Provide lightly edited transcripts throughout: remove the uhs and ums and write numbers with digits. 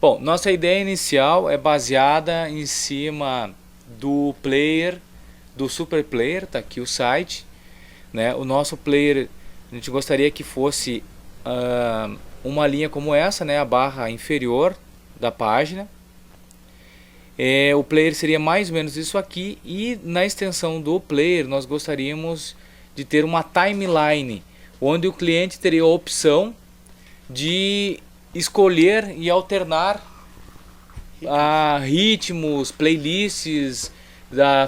Bom, nossa ideia inicial é baseada em cima do player, do Super Player, tá aqui o site, né? O nosso player, a gente gostaria que fosse uma linha como essa, né? A barra inferior da página. O player seria mais ou menos isso aqui, e na extensão do player nós gostaríamos de ter uma timeline, onde o cliente teria a opção de escolher e alternar ritmos, playlists,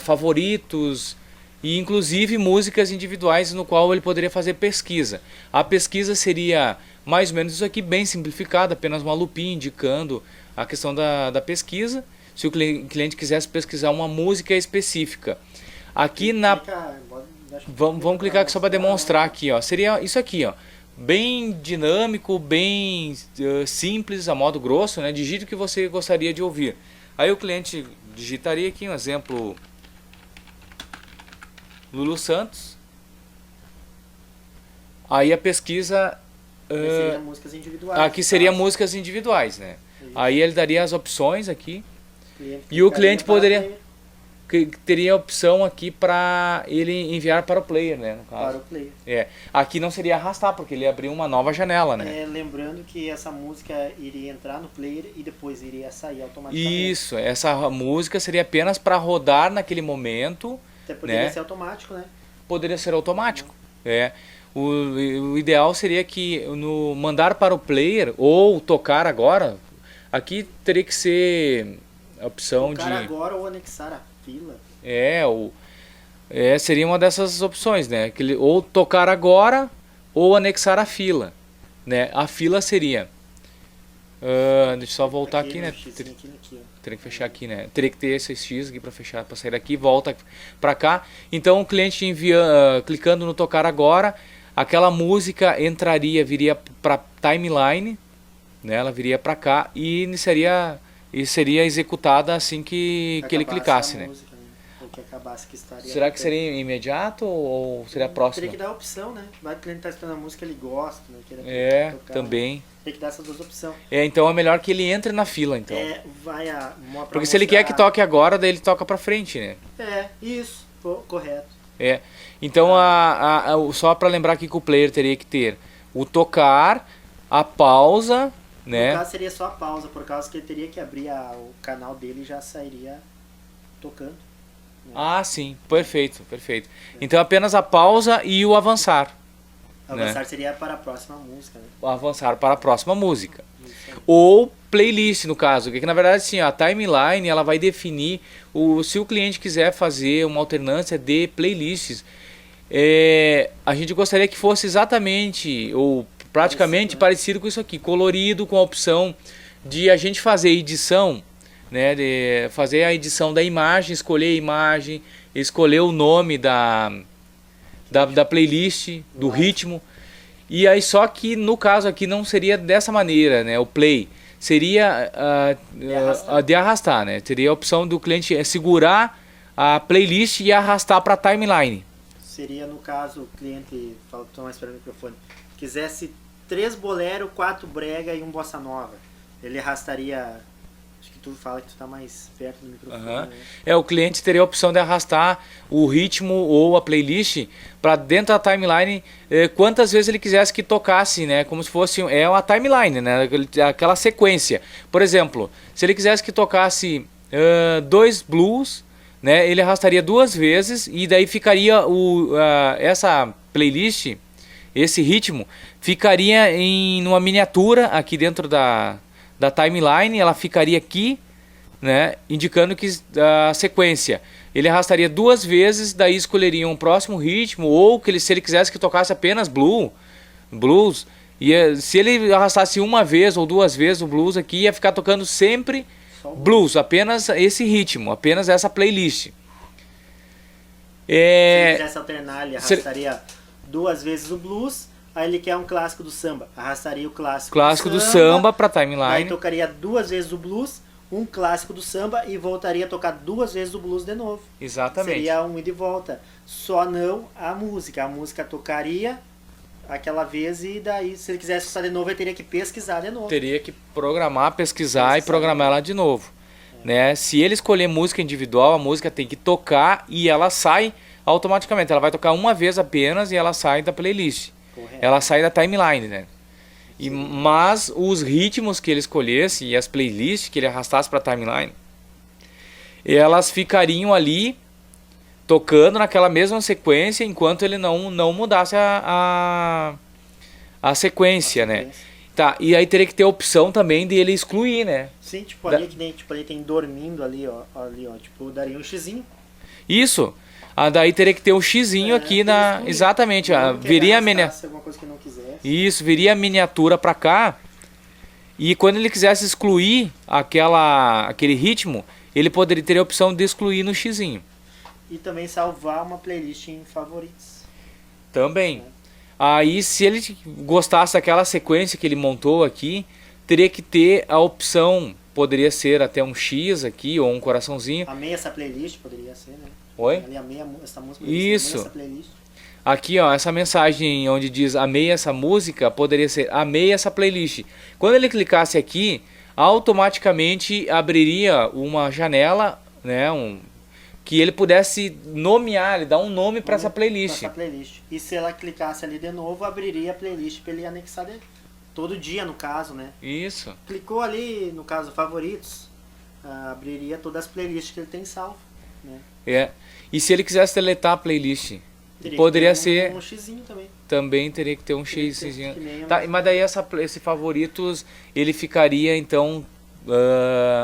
favoritos e inclusive músicas individuais, no qual ele poderia fazer pesquisa. A pesquisa seria mais ou menos isso aqui, bem simplificado, apenas uma lupinha indicando a questão da pesquisa, se o cliente quisesse pesquisar uma música específica. Aqui na... Vamos clicar aqui só para demonstrar aqui, ó. Seria isso aqui, ó. Bem dinâmico, bem simples, a modo grosso, né? Digite o que você gostaria de ouvir. Aí o cliente digitaria aqui um exemplo: Lulu Santos. Aí a pesquisa seria músicas individuais. aqui seria músicas individuais, né? Isso. Aí ele daria as opções aqui. E o cliente teria a opção aqui para ele enviar para o player, né, no caso. Para o player. Aqui não seria arrastar, porque ele abriu uma nova janela, né? Lembrando que essa música iria entrar no player e depois iria sair automaticamente. Isso, essa música seria apenas para rodar naquele momento. Até poderia ser automático, né? Poderia ser automático. O ideal seria que no mandar para o player ou tocar agora, aqui teria que ser a opção tocar de agora ou anexar a fila. Seria uma dessas opções, né? Ou tocar agora ou anexar a fila, né? A fila seria deixa eu só voltar aqui, né? Teria que fechar aqui, né? Teria que ter esse X aqui para fechar, para sair daqui, volta para cá. Então o cliente clicando no tocar agora, aquela música viria para timeline, né? Ela viria para cá e seria executada assim que ele clicasse, né? Música, ou que acabasse, que estaria. Será que seria imediato ou seria próximo? Teria que dar a opção, né? Vai que o cliente está escutando a música, ele gosta, né? Tocar, também. Né? Tem que dar essas duas opções. Então é melhor que ele entre na fila, então. Porque se ele quer que toque agora, daí ele toca pra frente, né? Isso, correto. Então só para lembrar aqui que o player teria que ter o tocar, a pausa, né? No caso seria só a pausa, por causa que ele teria que abrir o canal dele e já sairia tocando. Né? Sim, perfeito. Então apenas a pausa e o avançar. Avançar seria para a próxima música, né? Avançar para a próxima música. Ou playlist, no caso, que na verdade sim, a timeline ela vai definir se o cliente quiser fazer uma alternância de playlists. A gente gostaria que fosse exatamente ou praticamente parecido com isso aqui, colorido, com a opção de a gente fazer edição, né, de fazer a edição da imagem, escolher a imagem, escolher o nome da playlist, do ritmo. E aí só que no caso aqui não seria dessa maneira, né? O play seria de arrastar, né? Teria a opção do cliente segurar a playlist e arrastar para a timeline. Seria no caso o cliente, estou mais para o microfone, quisesse 3 bolero, 4 brega e 1 bossa nova. Ele arrastaria. Tu fala que tu tá mais perto do microfone. Né? O cliente teria a opção de arrastar o ritmo ou a playlist para dentro da timeline quantas vezes ele quisesse que tocasse, né? Como se fosse uma timeline, né? Aquela sequência. Por exemplo, se ele quisesse que tocasse 2 blues, né? Ele arrastaria 2 vezes e daí ficaria essa playlist, esse ritmo, ficaria numa miniatura aqui dentro da timeline, ela ficaria aqui, né, indicando que a sequência. Ele arrastaria 2 vezes, daí escolheria um próximo ritmo, ou se ele quisesse que tocasse apenas blues, e se ele arrastasse 1 vez ou 2 vezes o blues aqui, ia ficar tocando sempre blues, apenas esse ritmo, apenas essa playlist. Se ele quisesse alternar, ele arrastaria 2 vezes o blues. Aí ele quer um clássico do samba, arrastaria o clássico do samba para timeline. Aí tocaria 2 vezes o blues, um clássico do samba e voltaria a tocar 2 vezes o blues de novo. Exatamente. Seria um ida e volta. Só não a música. A música tocaria aquela vez e daí se ele quisesse escutar de novo ele teria que pesquisar de novo. Teria que programar, pesquisar e programar ela de novo. Né? Se ele escolher música individual, a música tem que tocar e ela sai automaticamente. Ela vai tocar uma vez apenas e ela sai da playlist. Correto. Ela sai da timeline, né? Mas os ritmos que ele escolhesse e as playlists que ele arrastasse para a timeline, elas ficariam ali tocando naquela mesma sequência enquanto ele não mudasse a sequência, né? Tá, e aí teria que ter a opção também de ele excluir, né? Sim, tipo ali que nem, tipo, ali tem dormindo ali, ó, tipo, daria um xizinho. Isso. Daí teria que ter um xizinho aqui na... excluir. Exatamente, Não viria a alguma coisa que não quisesse. Isso, viria a miniatura para cá. E quando ele quisesse excluir aquele ritmo, ele teria a opção de excluir no xizinho. E também salvar uma playlist em favoritos. Também. Aí, se ele gostasse daquela sequência que ele montou aqui, teria que ter a opção, poderia ser até um X aqui, ou um coraçãozinho. Amei essa playlist, poderia ser, né? Oi? Ali, amei essa música, Isso. amei essa playlist. Aqui, ó, essa mensagem onde diz amei essa música, poderia ser amei essa playlist. Quando ele clicasse aqui, automaticamente abriria uma janela, né, que ele pudesse nomear, ele dar um nome para essa playlist. E se ela clicasse ali de novo, abriria a playlist para ele anexar todo dia, no caso, né? Isso. Clicou ali, no caso, favoritos, abriria todas as playlists que ele tem salvo, né? E se ele quisesse deletar a playlist, Teria poderia que ter ser... um xizinho também. Também teria que ter um xizinho. Que Tá, mas daí esse favoritos, ele ficaria, então,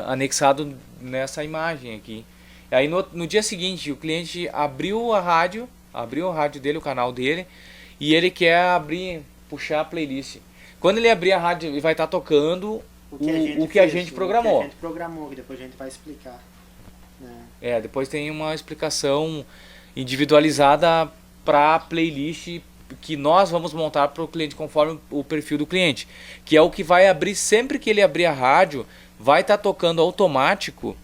anexado nessa imagem aqui. Aí no dia seguinte, o cliente abriu o rádio dele, o canal dele, e ele quer puxar a playlist. Quando ele abrir a rádio, ele vai estar tocando o que a gente programou. O que a gente programou, que depois a gente vai explicar. Né? Depois tem uma explicação individualizada para a playlist que nós vamos montar para o cliente conforme o perfil do cliente. Que é o que vai abrir, sempre que ele abrir a rádio, vai estar tocando automático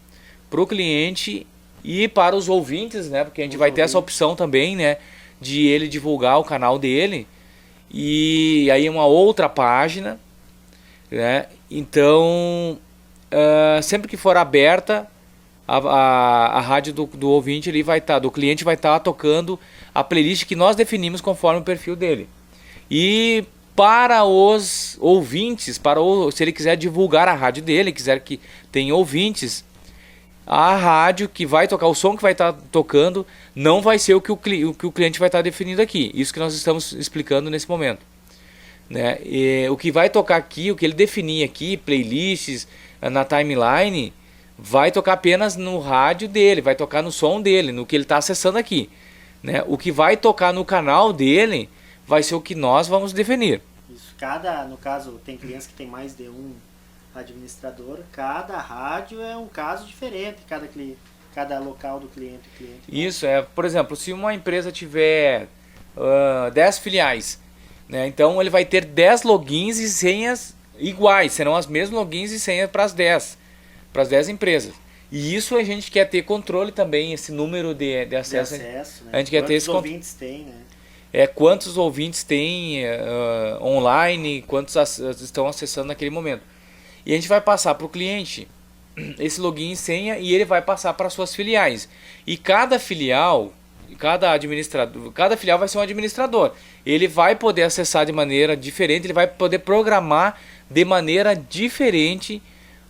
para o cliente e para os ouvintes, né? Porque a gente vai ter essa opção também, né? De ele divulgar o canal dele. E aí uma outra página, né? Então, sempre que for aberta a rádio do ouvinte, ele vai estar, do cliente vai estar tocando a playlist que nós definimos conforme o perfil dele. E para os ouvintes, se ele quiser divulgar a rádio dele, quiser que tenha ouvintes, a rádio que vai tocar, o som que vai estar tocando, não vai ser o que o cliente vai estar definindo aqui. Isso que nós estamos explicando nesse momento. Né? E o que vai tocar aqui, o que ele definir aqui, playlists, na timeline, vai tocar apenas no rádio dele, vai tocar no som dele, no que ele está acessando aqui. Né? O que vai tocar no canal dele vai ser o que nós vamos definir. Isso. No caso, tem clientes que tem mais de um administrador, cada rádio é um caso diferente, cada local do cliente. Isso, por exemplo, se uma empresa tiver 10 filiais, né, então ele vai ter 10 logins e senhas iguais, serão as mesmas logins e senhas para as 10 empresas. E isso a gente quer ter controle também, esse número de acesso. Né? A gente quer ter esse ouvintes tem, né? Quantos ouvintes tem online, quantos estão acessando naquele momento. E a gente vai passar para o cliente esse login e senha e ele vai passar para suas filiais. E cada filial vai ser um administrador. Ele vai poder acessar de maneira diferente, ele vai poder programar de maneira diferente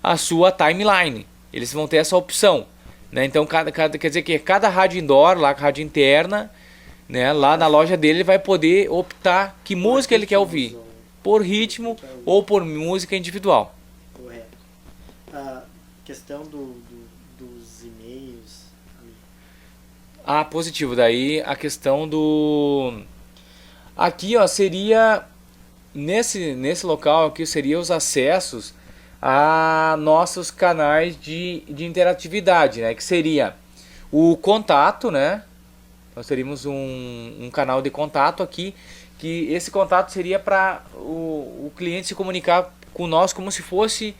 a sua timeline. Eles vão ter essa opção. Né? Então, quer dizer que cada rádio indoor, lá, rádio interna, né, lá na loja dele, ele vai poder optar que música ele quer ouvir. Por ritmo ou por música individual. Correto. A questão dos e-mails. Positivo. Daí a questão do... Aqui, ó, seria... Nesse local aqui, seria os acessos a nossos canais de interatividade, né? Que seria o contato, né? Nós teríamos um canal de contato aqui, que esse contato seria para o cliente se comunicar com nós como se fosse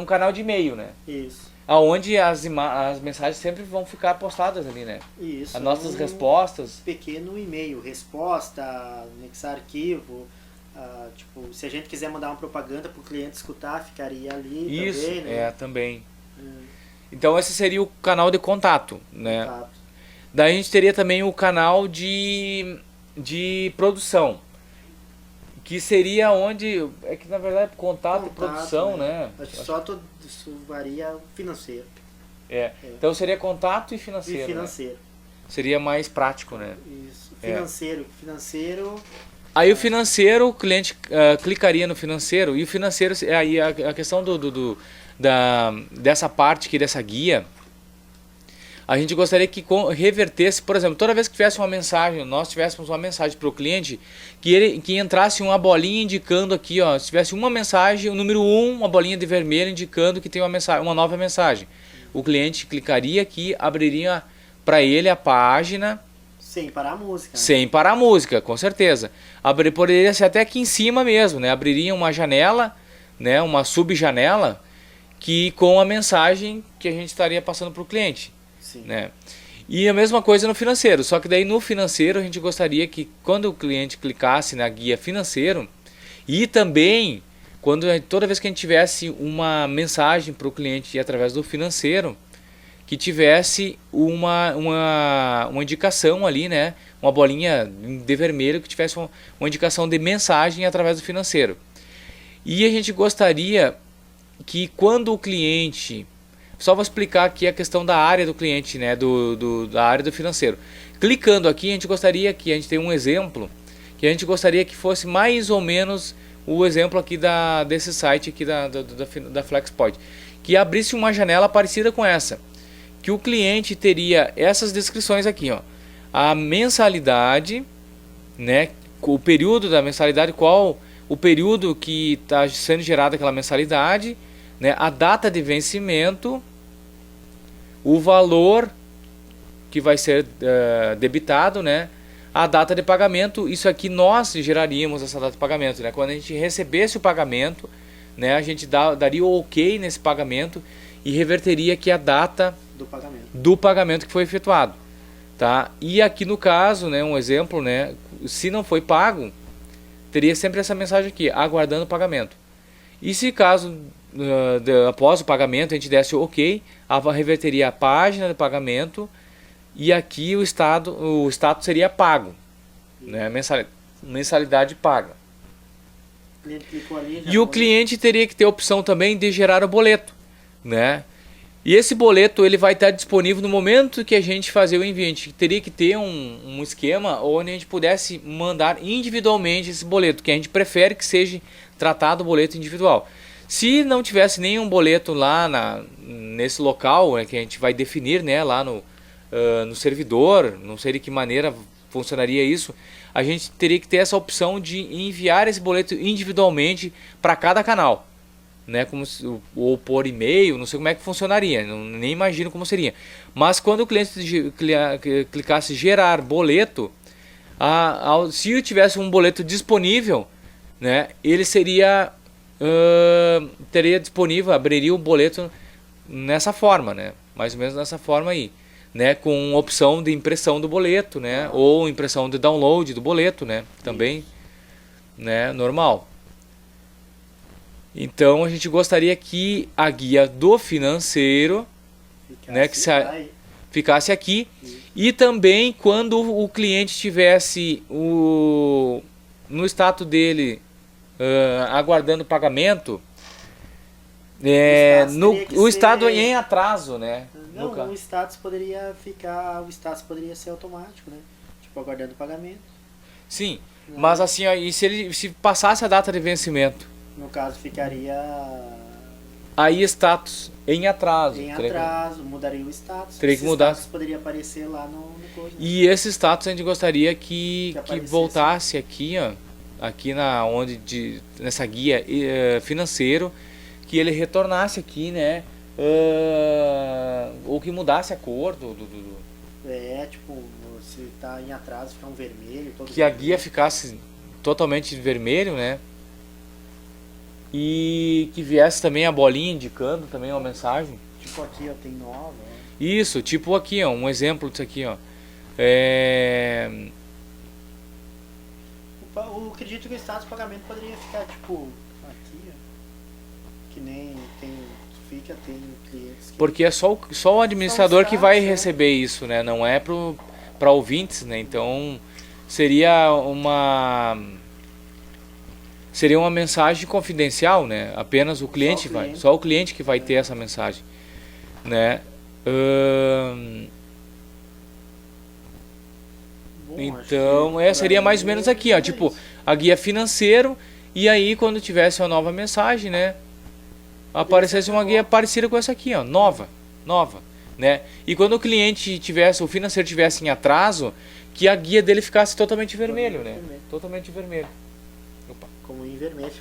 um canal de e-mail, né? Isso. aonde as mensagens sempre vão ficar postadas ali, né? Isso. As nossas respostas. Pequeno e-mail, resposta, anexar arquivo. Tipo, se a gente quiser mandar uma propaganda para o cliente escutar, ficaria ali Isso, também, né? também. Então esse seria o canal de contato, né? Contato. Daí a gente teria também o canal de produção, que seria onde, é que na verdade contato e produção, né? Acho que só isso varia financeiro. Então seria contato e financeiro. E financeiro. Né? Seria mais prático, né? Isso. Financeiro. Aí o financeiro, o cliente clicaria no financeiro, e o financeiro, aí a questão dessa parte aqui, dessa guia, a gente gostaria que revertesse, por exemplo, toda vez que tivesse uma mensagem, nós tivéssemos uma mensagem para o cliente, que entrasse uma bolinha indicando aqui, ó, se tivesse uma mensagem, o número 1, uma bolinha de vermelho indicando que tem uma nova mensagem. O cliente clicaria aqui, abriria para ele a página. Sem parar a música. Né? Sem parar a música, com certeza. Poderia ser até aqui em cima mesmo, né? Abriria uma janela, né? Uma subjanela, com a mensagem que a gente estaria passando para o cliente. Sim. Né? E a mesma coisa no financeiro, só que daí no financeiro a gente gostaria que quando o cliente clicasse na guia financeiro, e também toda vez que a gente tivesse uma mensagem para o cliente através do financeiro, que tivesse uma indicação ali, né? Uma bolinha de vermelho que tivesse uma indicação de mensagem através do financeiro. E a gente gostaria que quando o cliente... Só vou explicar aqui a questão da área do cliente, né? Da área do financeiro. Clicando aqui, a gente gostaria que a gente tem um exemplo, que a gente gostaria que fosse mais ou menos o exemplo aqui desse site aqui da Flexpoint. Que abrisse uma janela parecida com essa. Que o cliente teria essas descrições aqui, ó. A mensalidade, né? O período da mensalidade, qual o período que está sendo gerada aquela mensalidade, né? A data de vencimento, o valor que vai ser debitado, né? A data de pagamento. Isso aqui nós geraríamos essa data de pagamento, né? Quando a gente recebesse o pagamento, né? A gente daria o OK nesse pagamento e reverteria aqui a data do pagamento que foi efetuado, tá? E aqui no caso, né, um exemplo, né, se não foi pago, teria sempre essa mensagem aqui, aguardando o pagamento. E se caso após o pagamento a gente desse o OK, reverteria a página de pagamento e aqui o status seria pago, né, mensalidade paga. O cliente clicou ali, e o cliente teria que ter a opção também de gerar o boleto, né? E esse boleto ele vai estar disponível no momento que a gente fazer o envio. A gente teria que ter um esquema onde a gente pudesse mandar individualmente esse boleto, que a gente prefere que seja tratado o boleto individual. Se não tivesse nenhum boleto lá nesse local, que a gente vai definir, né, lá no servidor, não sei de que maneira funcionaria isso, a gente teria que ter essa opção de enviar esse boleto individualmente para cada canal. Né, ou por e-mail, não sei como é que funcionaria, nem imagino como seria. Mas quando o cliente clicasse gerar boleto, se eu tivesse um boleto disponível, né, ele teria disponível, abriria o boleto nessa forma, né, mais ou menos nessa forma aí, né, com opção de impressão do boleto, né, ou impressão de download do boleto, né, também, né, normal. Então a gente gostaria que a guia do financeiro ficasse aqui. E também quando o cliente tivesse no status dele aguardando pagamento, o estado em atraso, né? Não, o status poderia ser automático, né? Tipo, aguardando o pagamento. Sim, mas assim, e se passasse a data de vencimento? No caso, ficaria... Aí status em atraso. Mudaria o status. Teria que mudar. O status poderia aparecer lá no coisa. Né? E esse status a gente gostaria que voltasse aqui, ó, aqui nessa guia financeiro, que ele retornasse aqui, né? Ou que mudasse a cor tipo, se tá em atraso, ficar um vermelho. Que a guia ficasse totalmente vermelho, né? E que viesse também a bolinha indicando também uma mensagem, tipo tipo aqui, ó, tem nova. Ó. Isso, tipo aqui, ó, um exemplo disso aqui, ó. Eu acredito que o status de pagamento poderia ficar tipo aqui, ó. Que nem tem clientes que... Porque é só o administrador que vai status, receber isso, né? Não é para ouvintes, né? Então seria uma mensagem confidencial, né? Apenas o cliente só o cliente que vai ter essa mensagem, né? Bom, Então, acho que seria mais ou menos aqui, ó, tipo, isso. a guia financeiro, e aí quando tivesse uma nova mensagem, né, aparecesse uma guia parecida com essa aqui, ó, nova, né? E quando o financeiro tivesse em atraso, que a guia dele ficasse totalmente vermelho, né? Totalmente vermelho. Opa. Como em vermelho.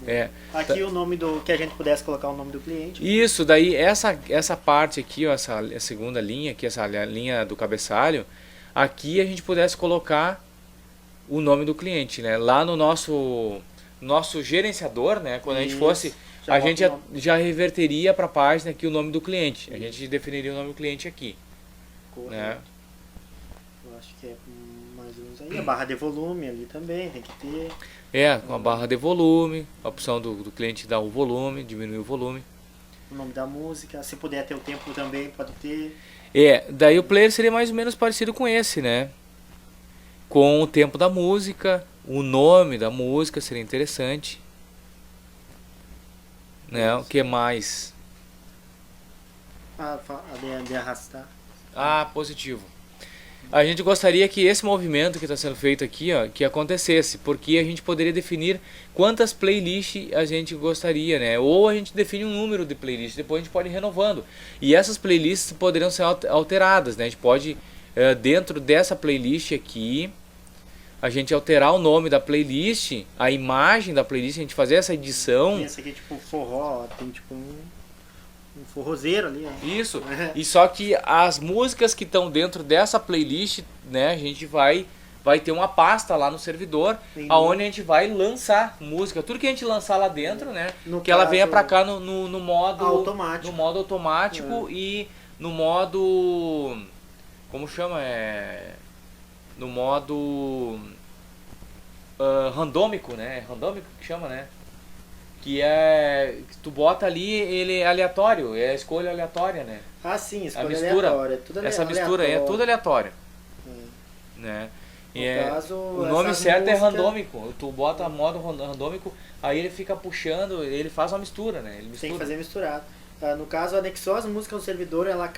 É. Aqui o nome que a gente pudesse colocar o nome do cliente. Isso, daí essa parte aqui, ó, essa segunda linha aqui, essa linha do cabeçalho, aqui a gente pudesse colocar o nome do cliente, né? Lá no nosso gerenciador, né? Quando a gente fosse, a gente já reverteria para a página aqui o nome do cliente. A gente definiria o nome do cliente aqui. Correto. Né? Eu acho que é mais ou menos aí. A barra de volume ali também tem que ter. Com a barra de volume, a opção do cliente dar o volume, diminuir o volume. O nome da música, se puder ter o tempo também, pode ter. Daí o player seria mais ou menos parecido com esse, né? Com o tempo da música, o nome da música seria interessante. Né? O que mais? A de arrastar. Positivo. A gente gostaria que esse movimento que está sendo feito aqui, ó, que acontecesse, porque a gente poderia definir quantas playlists a gente gostaria, né? Ou a gente define um número de playlists, depois a gente pode ir renovando. E essas playlists poderiam ser alteradas, né? A gente pode, dentro dessa playlist aqui, a gente alterar o nome da playlist, a imagem da playlist, a gente fazer essa edição. Esse aqui é tipo forró, tem tipo um forrozeiro ali, ó. Isso. E só que as músicas que estão dentro dessa playlist, né, a gente vai ter uma pasta lá no servidor, aonde a gente vai lançar música. Tudo que a gente lançar lá dentro, né, que ela venha para cá no modo automático. No modo automático e no modo, como chama, no modo randômico, né? Randômico que chama, né? Que tu bota ali, ele é aleatório, é a escolha aleatória, né? Ah, sim, escolha a mistura, aleatória. Tudo essa mistura é tudo aleatório. Né? Caso, o nome certo é randômico. Tu bota modo randômico, aí ele fica puxando, ele faz uma mistura, né? Ele mistura. Tem que fazer misturado. No caso, anexou as músicas no servidor, ela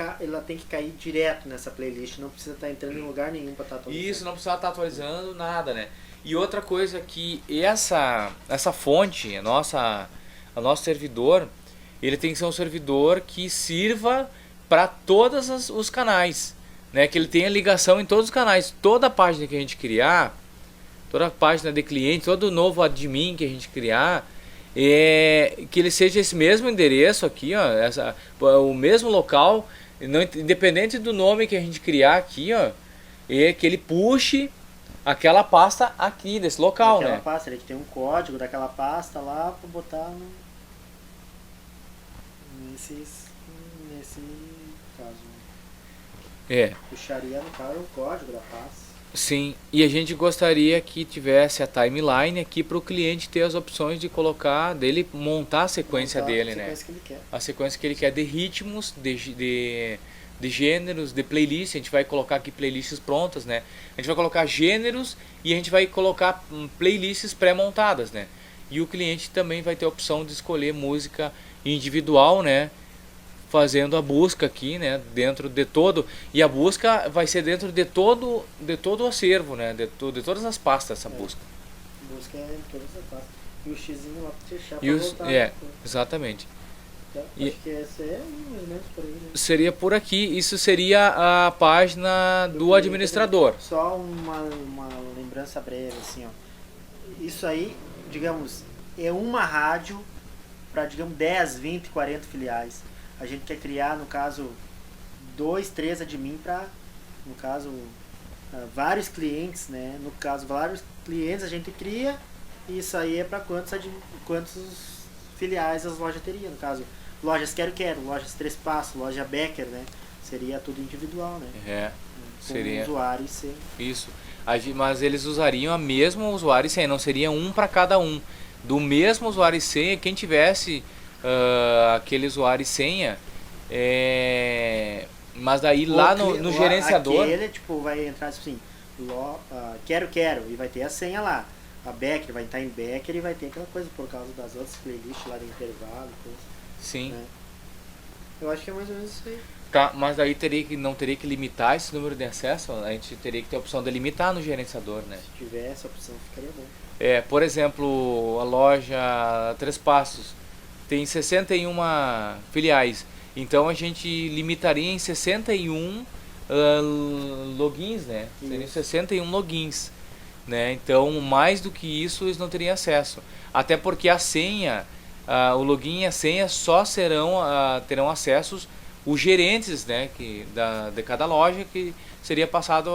tem que cair direto nessa playlist, não precisa estar entrando em lugar nenhum para estar atualizando. Isso, não precisa estar atualizando nada, né? E outra coisa que essa fonte, o nosso servidor, ele tem que ser um servidor que sirva para todos os canais, né? Que ele tenha ligação em todos os canais. Toda página que a gente criar, toda página de cliente, todo novo admin que a gente criar, que ele seja esse mesmo endereço aqui, ó, o mesmo local, independente do nome que a gente criar aqui, ó, que ele puxe aquela pasta aqui desse local, aquela né? Pasta, ele tem um código daquela pasta lá para botar nesse caso. Puxaria no cara o código da pasta. Sim, e a gente gostaria que tivesse a timeline aqui para o cliente ter as opções de colocar, dele montar a sequência dele, né? Que ele quer. A sequência que ele quer de ritmos, de gêneros, de playlists. A gente vai colocar aqui playlists prontas, né? A gente vai colocar gêneros e a gente vai colocar playlists pré-montadas, né? E o cliente também vai ter a opção de escolher música individual, né? Fazendo a busca aqui, né, dentro de todo, e a busca vai ser dentro de todo o acervo, né, de todas as pastas, essa busca. Busca em todas as pastas. E o xizinho lá para fechar para voltar. Exatamente. Então, acho que esse é mais ou menos por aí, né? Seria por aqui, isso seria a página do administrador. Só uma lembrança breve, assim, ó. Isso aí, digamos, é uma rádio para, digamos, 10, 20, 40 filiais. A gente quer criar, no caso, 2, 3 admin para, no caso, vários clientes, né? No caso, vários clientes a gente cria, e isso aí é para quantos filiais as lojas teriam. No caso, lojas Quero, lojas Três Passos, loja Becker, né? Seria tudo individual, né? Com Seria usuário e senha. isso. Mas eles usariam a mesma usuário e senha, não seria um para cada um. Do mesmo usuário e senha, quem tivesse aquele usuário e senha, mas daí lá no gerenciador... Aquele, tipo, vai entrar assim, Quero, e vai ter a senha lá. A Becker vai estar em Becker e vai ter aquela coisa por causa das outras playlists lá do intervalo. Coisa, Sim. né? Eu acho que é mais ou menos isso aí. Tá, mas daí não teria que limitar esse número de acesso? A gente teria que ter a opção de limitar no gerenciador, né? Se tiver essa opção, ficaria bom. Por exemplo, a loja Três Passos tem 61 filiais. Então a gente limitaria em 61 logins, né? Seriam 61 logins. Né? Então, mais do que isso, eles não teriam acesso. Até porque a senha, o login e a senha só terão acessos os gerentes, né, de cada loja, que seria passado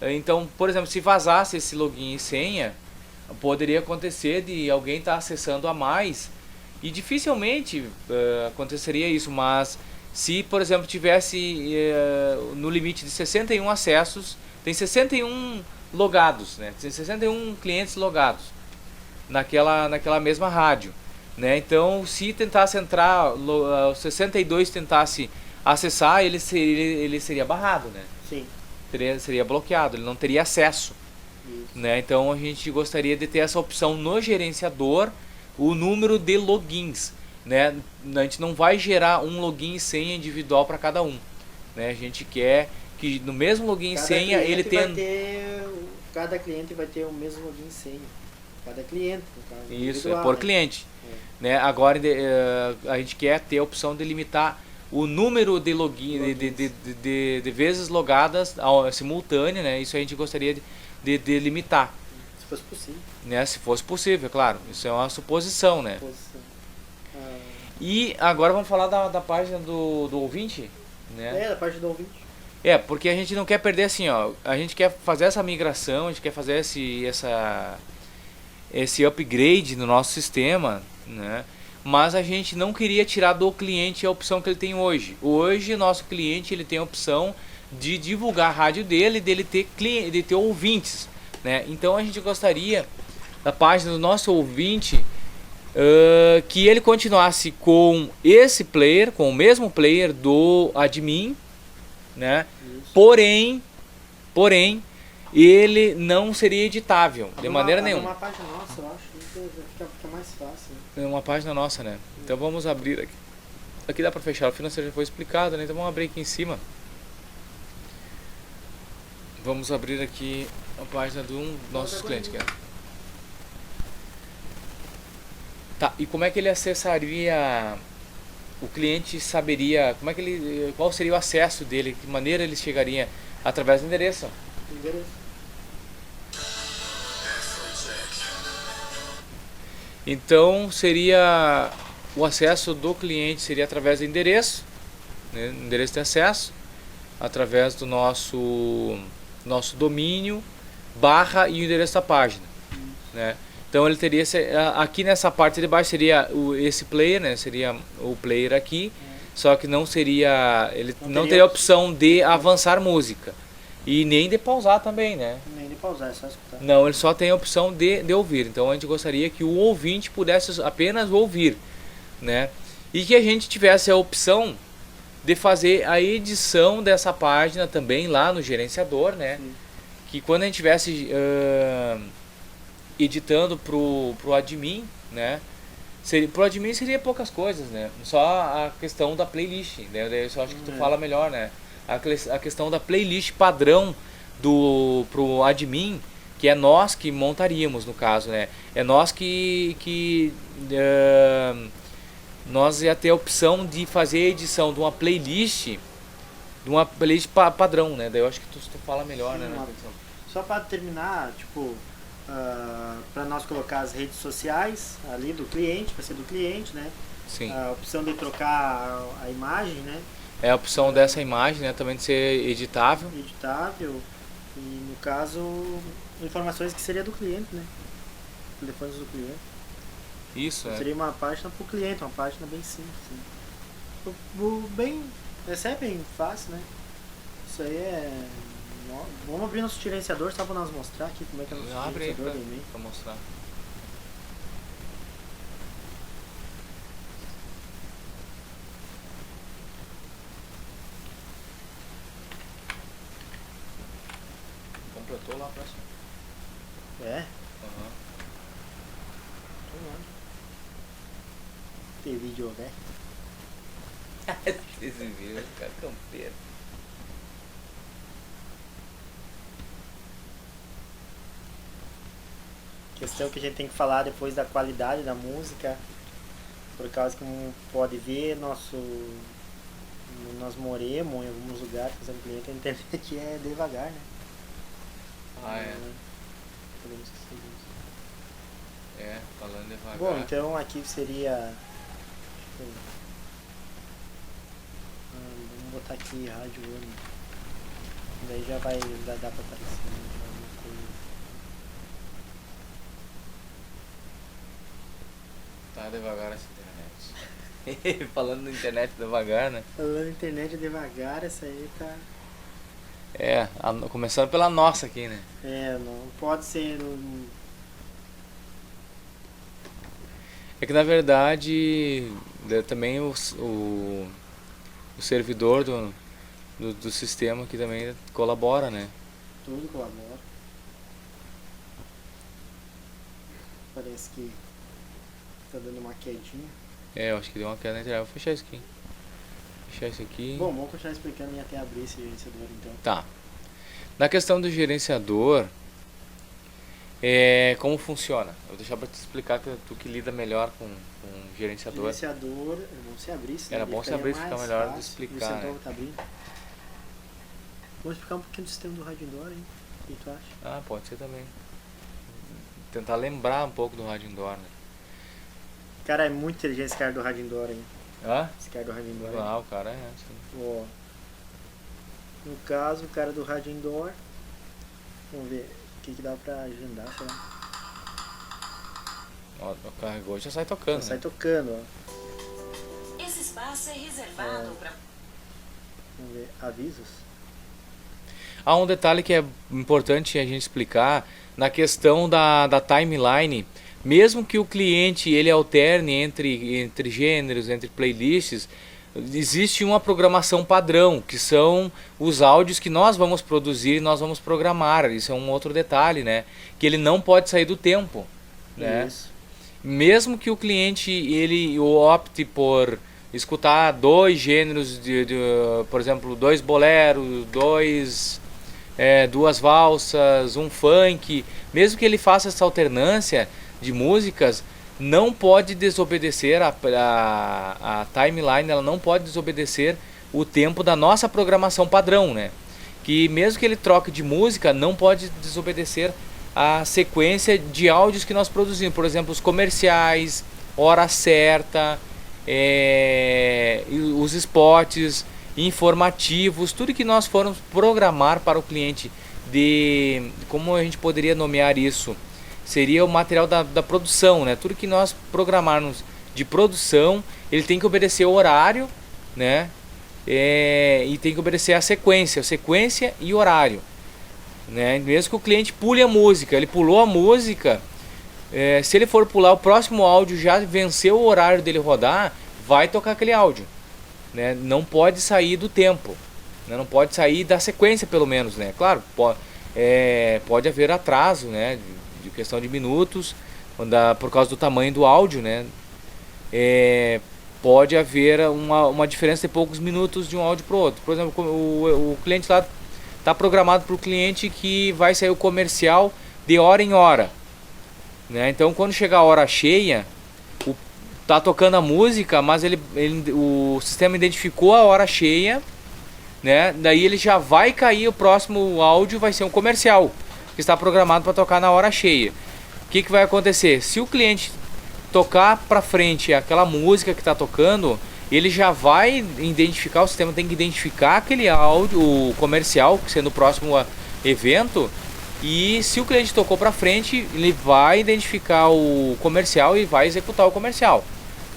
então, por exemplo, se vazasse esse login e senha, poderia acontecer de alguém estar acessando a mais, e dificilmente aconteceria isso, mas se, por exemplo, tivesse no limite de 61 acessos, tem 61 logados, né, tem 61 clientes logados naquela mesma rádio. Né? Então, se tentasse entrar, 62 tentasse acessar, ele seria barrado, né? Sim. Seria bloqueado, ele não teria acesso. Né? Então, a gente gostaria de ter essa opção no gerenciador, o número de logins. Né? A gente não vai gerar um login e senha individual para cada um. Né? A gente quer que no mesmo login e senha ele tenha... Cada cliente vai ter o mesmo login e senha. Cada cliente, no caso. Isso, por cliente. Né? Agora a gente quer ter a opção de limitar o número de login, de vezes logadas simultânea, né? Isso a gente gostaria de limitar. Se fosse possível. Né? Se fosse possível, claro. Isso é uma suposição, né? E agora vamos falar da página do ouvinte, né? Da página do ouvinte. Porque a gente não quer perder assim, ó. A gente quer fazer essa migração, a gente quer fazer esse upgrade no nosso sistema, né? Mas a gente não queria tirar do cliente a opção que ele tem hoje. Hoje, nosso cliente ele tem a opção de divulgar a rádio dele, de ter ouvintes, né? Então a gente gostaria da página do nosso ouvinte que ele continuasse com esse player, com o mesmo player do admin, né? Porém, ele não seria editável de maneira nenhuma. Uma página nossa, eu acho que fica mais fácil. É uma página nossa, né? Então vamos abrir aqui. Aqui dá para fechar, o financeiro já foi explicado, né? Então vamos abrir aqui em cima. Vamos abrir aqui a página de um dos nossos clientes. Tá, e como é que ele acessaria? O cliente saberia qual seria o acesso dele, que maneira ele chegaria através do endereço. Então seria o acesso do cliente seria através do endereço, né, endereço de acesso, através do nosso domínio / e o endereço da página, né? Então ele teria aqui nessa parte de baixo seria esse player, né? Seria o player aqui, só que não seria não teria a opção de avançar música e nem de pausar também, né? Nem de pausar, é só escutar. Não, ele só tem a opção de ouvir. Então a gente gostaria que o ouvinte pudesse apenas ouvir, né? E que a gente tivesse a opção de fazer a edição dessa página também lá no gerenciador, né? Sim. Que quando a gente tivesse editando pro admin, né? Pro admin seria poucas coisas, né? Só a questão da playlist, né? Eu só acho que tu fala melhor, né? A questão da playlist padrão pro admin, que é nós que montaríamos no caso, né? É nós nós ia ter a opção de fazer a edição de uma playlist padrão, né? Daí eu acho que tu fala melhor. Sim, né? Só para terminar, tipo, para nós colocar as redes sociais ali do cliente, para ser do cliente, né? Sim. A opção de trocar a imagem, né? É a opção dessa imagem, né? Também de ser editável. Editável. E no caso, informações que seria do cliente, né? Telefones do cliente. Isso, Seria uma página para o cliente, uma página bem simples. Né? Essa é bem fácil, né? Isso aí é... Vamos abrir nosso gerenciador só para nós mostrar aqui como é que é nosso Abre aí gerenciador do e-mail. pra mostrar. Completou lá a próxima. É? Aham. Vamos lá. Tem vídeo, né? Esse vídeo vai ficar campeiro. Questão que a gente tem que falar depois da qualidade da música, por causa que como pode ver, nós moremos em alguns lugares, fazendo cliente, a internet é devagar, né? Ah, é. Podemos esquecer disso. É, falando devagar. Bom, então aqui seria... vamos botar aqui rádio One. Daí já vai dar pra aparecer, né? Alguma coisa. Tá devagar essa internet. Falando na internet devagar, né? Falando internet devagar, essa aí tá... É, começando pela nossa aqui, né? É, não pode ser... É que na verdade também o servidor do sistema aqui também colabora, né? Tudo colabora. Parece que tá dando uma quedinha. É, eu acho que deu uma queda na internet. Vou fechar isso aqui. Fechar isso aqui. Bom, vamos continuar explicando e até abrir esse gerenciador então. Tá. Na questão do gerenciador, como funciona? Eu vou deixar pra te explicar, que tu que lida melhor com gerenciador. Gerenciador, é bom se abrir, senão Era ele bom se ficaria abrir, fica mais melhor de fácil. explicar, O Central né? tá abrindo. Vamos explicar um pouquinho do sistema do Rádio Indoor, hein? O que tu acha? Ah, pode ser também. Tentar lembrar um pouco do rádio indoor, né? Cara, é muito inteligente esse cara do Rádio Indoor, hein? Ah? Esse cara do Rádio Indoor. Ah, o cara é assim. Ó, no caso, o cara do Rádio Indoor, vamos ver o que dá pra agendar, será? Ó, carregou, já sai tocando, Sai né? tocando, ó. Esse espaço é reservado para... Vamos ver, avisos. Há um detalhe que é importante a gente explicar na questão da timeline. Mesmo que o cliente ele alterne entre gêneros, entre playlists, existe uma programação padrão, que são os áudios que nós vamos produzir e nós vamos programar. Isso é um outro detalhe, né? Que ele não pode sair do tempo, né? Isso. Mesmo que o cliente ele opte por escutar dois gêneros, por exemplo, dois boleros, duas valsas, um funk, mesmo que ele faça essa alternância de músicas, não pode desobedecer a timeline, ela não pode desobedecer o tempo da nossa programação padrão, né? Que mesmo que ele troque de música, não pode desobedecer a sequência de áudios que nós produzimos, por exemplo, os comerciais, hora certa, os spots informativos, tudo que nós formos programar para o cliente, como a gente poderia nomear isso? Seria o material da produção, né? Tudo que nós programarmos de produção, ele tem que obedecer o horário, né? E tem que obedecer a sequência e horário, né? Mesmo que o cliente pule a música, ele pulou a música, se ele for pular o próximo áudio, já venceu o horário dele rodar, vai tocar aquele áudio, né? Não pode sair do tempo, né? Não pode sair da sequência, pelo menos, né? Claro, pode haver atraso, né? De questão de minutos, por causa do tamanho do áudio, né? Pode haver uma diferença de poucos minutos de um áudio para o outro. Por exemplo, o cliente lá está programado para o cliente que vai sair o comercial de hora em hora, né? Então, quando chegar a hora cheia, tá tocando a música, mas o sistema identificou a hora cheia, né? Daí ele já vai cair, o próximo áudio vai ser um comercial que está programado para tocar na hora cheia. O que vai acontecer? Se o cliente tocar para frente aquela música que está tocando, ele já vai identificar, o sistema tem que identificar aquele áudio, o comercial, sendo o próximo evento, E se o cliente tocou para frente, ele vai identificar o comercial e vai executar o comercial,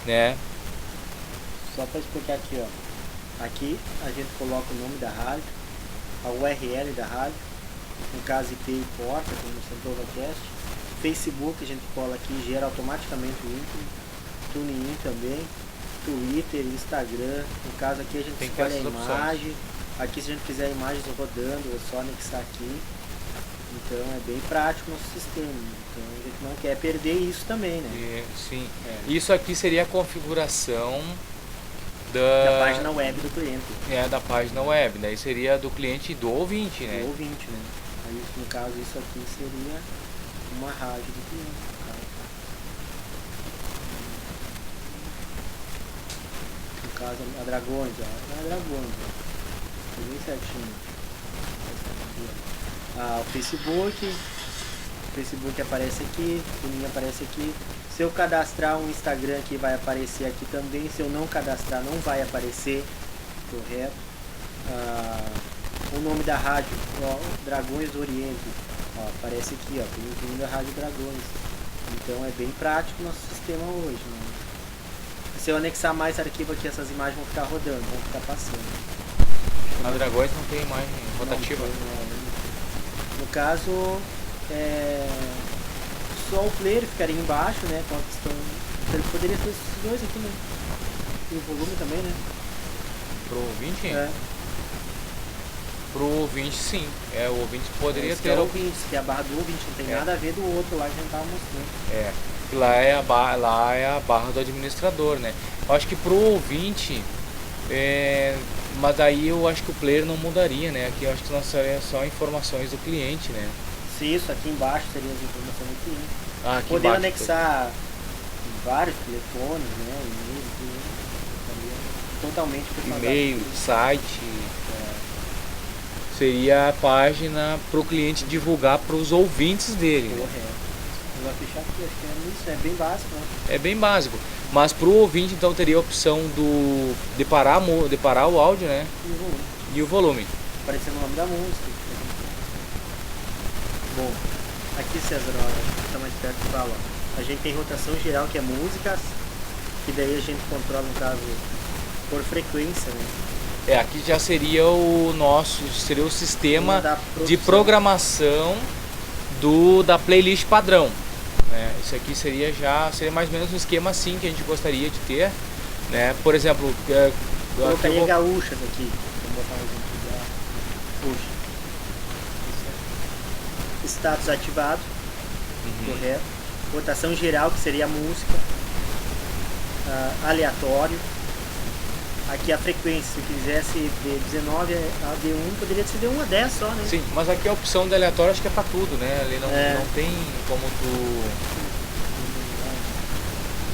né? Só para explicar aqui, ó. Aqui a gente coloca o nome da rádio, a URL da rádio, no caso IP e porta, como no CentrovaCast. Facebook a gente cola aqui e gera automaticamente o íntimo. TuneIn também. Twitter, Instagram. No caso aqui a gente Tem escolhe a essas opções. imagem. Aqui se a gente quiser imagens rodando, é só anexar aqui. Então é bem prático o nosso sistema. Então a gente não quer perder isso também, né? Sim. É. Isso aqui seria a configuração Da página web do cliente. da página web. Daí seria do cliente e do ouvinte, né? Do ouvinte, né? Aí, no caso, isso aqui seria uma rádio do cliente. No caso, a Dragões, ó. A Dragões, ó. Bem certinho. O Facebook aparece aqui, o link aparece aqui. Se eu cadastrar um Instagram aqui, vai aparecer aqui também. Se eu não cadastrar, não vai aparecer. Correto. O nome da rádio, ó, Dragões do Oriente, ó, aparece aqui, ó, tem da Rádio Dragões. Então é bem prático o nosso sistema hoje, né? Se eu anexar mais arquivo aqui, essas imagens vão ficar rodando, vão ficar passando. A Dragões não tem imagem rotativa. Não, no caso, só o player ficaria embaixo, né? Com a questão, ele poderia ter esses dois aqui, né? E o volume também, né? Pro ouvinte? É. Pro ouvinte, sim. O ouvinte poderia Esse ter. que é o ouvinte, que é a barra do ouvinte, não tem nada a ver do outro lá que a gente tava mostrando. Lá é a barra do administrador, né? Eu acho que pro ouvinte, mas daí eu acho que o player não mudaria, né? Aqui eu acho que não seria só informações do cliente, né? Se isso aqui embaixo seria as informações do cliente. Aqui Poder embaixo, anexar vários telefones, né? E-mail, totalmente personalizado. e-mail, site. Seria a página para o cliente divulgar para os ouvintes dele. Né? Correto. Eu vou fechar aqui, acho que isso é bem básico, né? É bem básico. Mas para o ouvinte, então, teria a opção de parar o áudio, né? E o volume. E o volume. Aparecendo o nome da música. Bom, aqui, César, ó, está mais perto e fala. Ó, a gente tem rotação geral, que é músicas, que daí a gente controla, no caso, por frequência, né? Aqui já seria seria o sistema Da de programação da playlist padrão. Né? Isso aqui seria mais ou menos um esquema assim que a gente gostaria de ter. Né? Por exemplo, colocaria gaúchas aqui. Vou botar um exemplo da gaúcha. Status ativado, correto. Rotação geral, que seria a música. Aleatório. Aqui a frequência, se quisesse de 19 a D1, poderia ser D1 a 10 só, né? Sim, mas aqui a opção de aleatório acho que é pra tudo, né? Ali não tem como tu...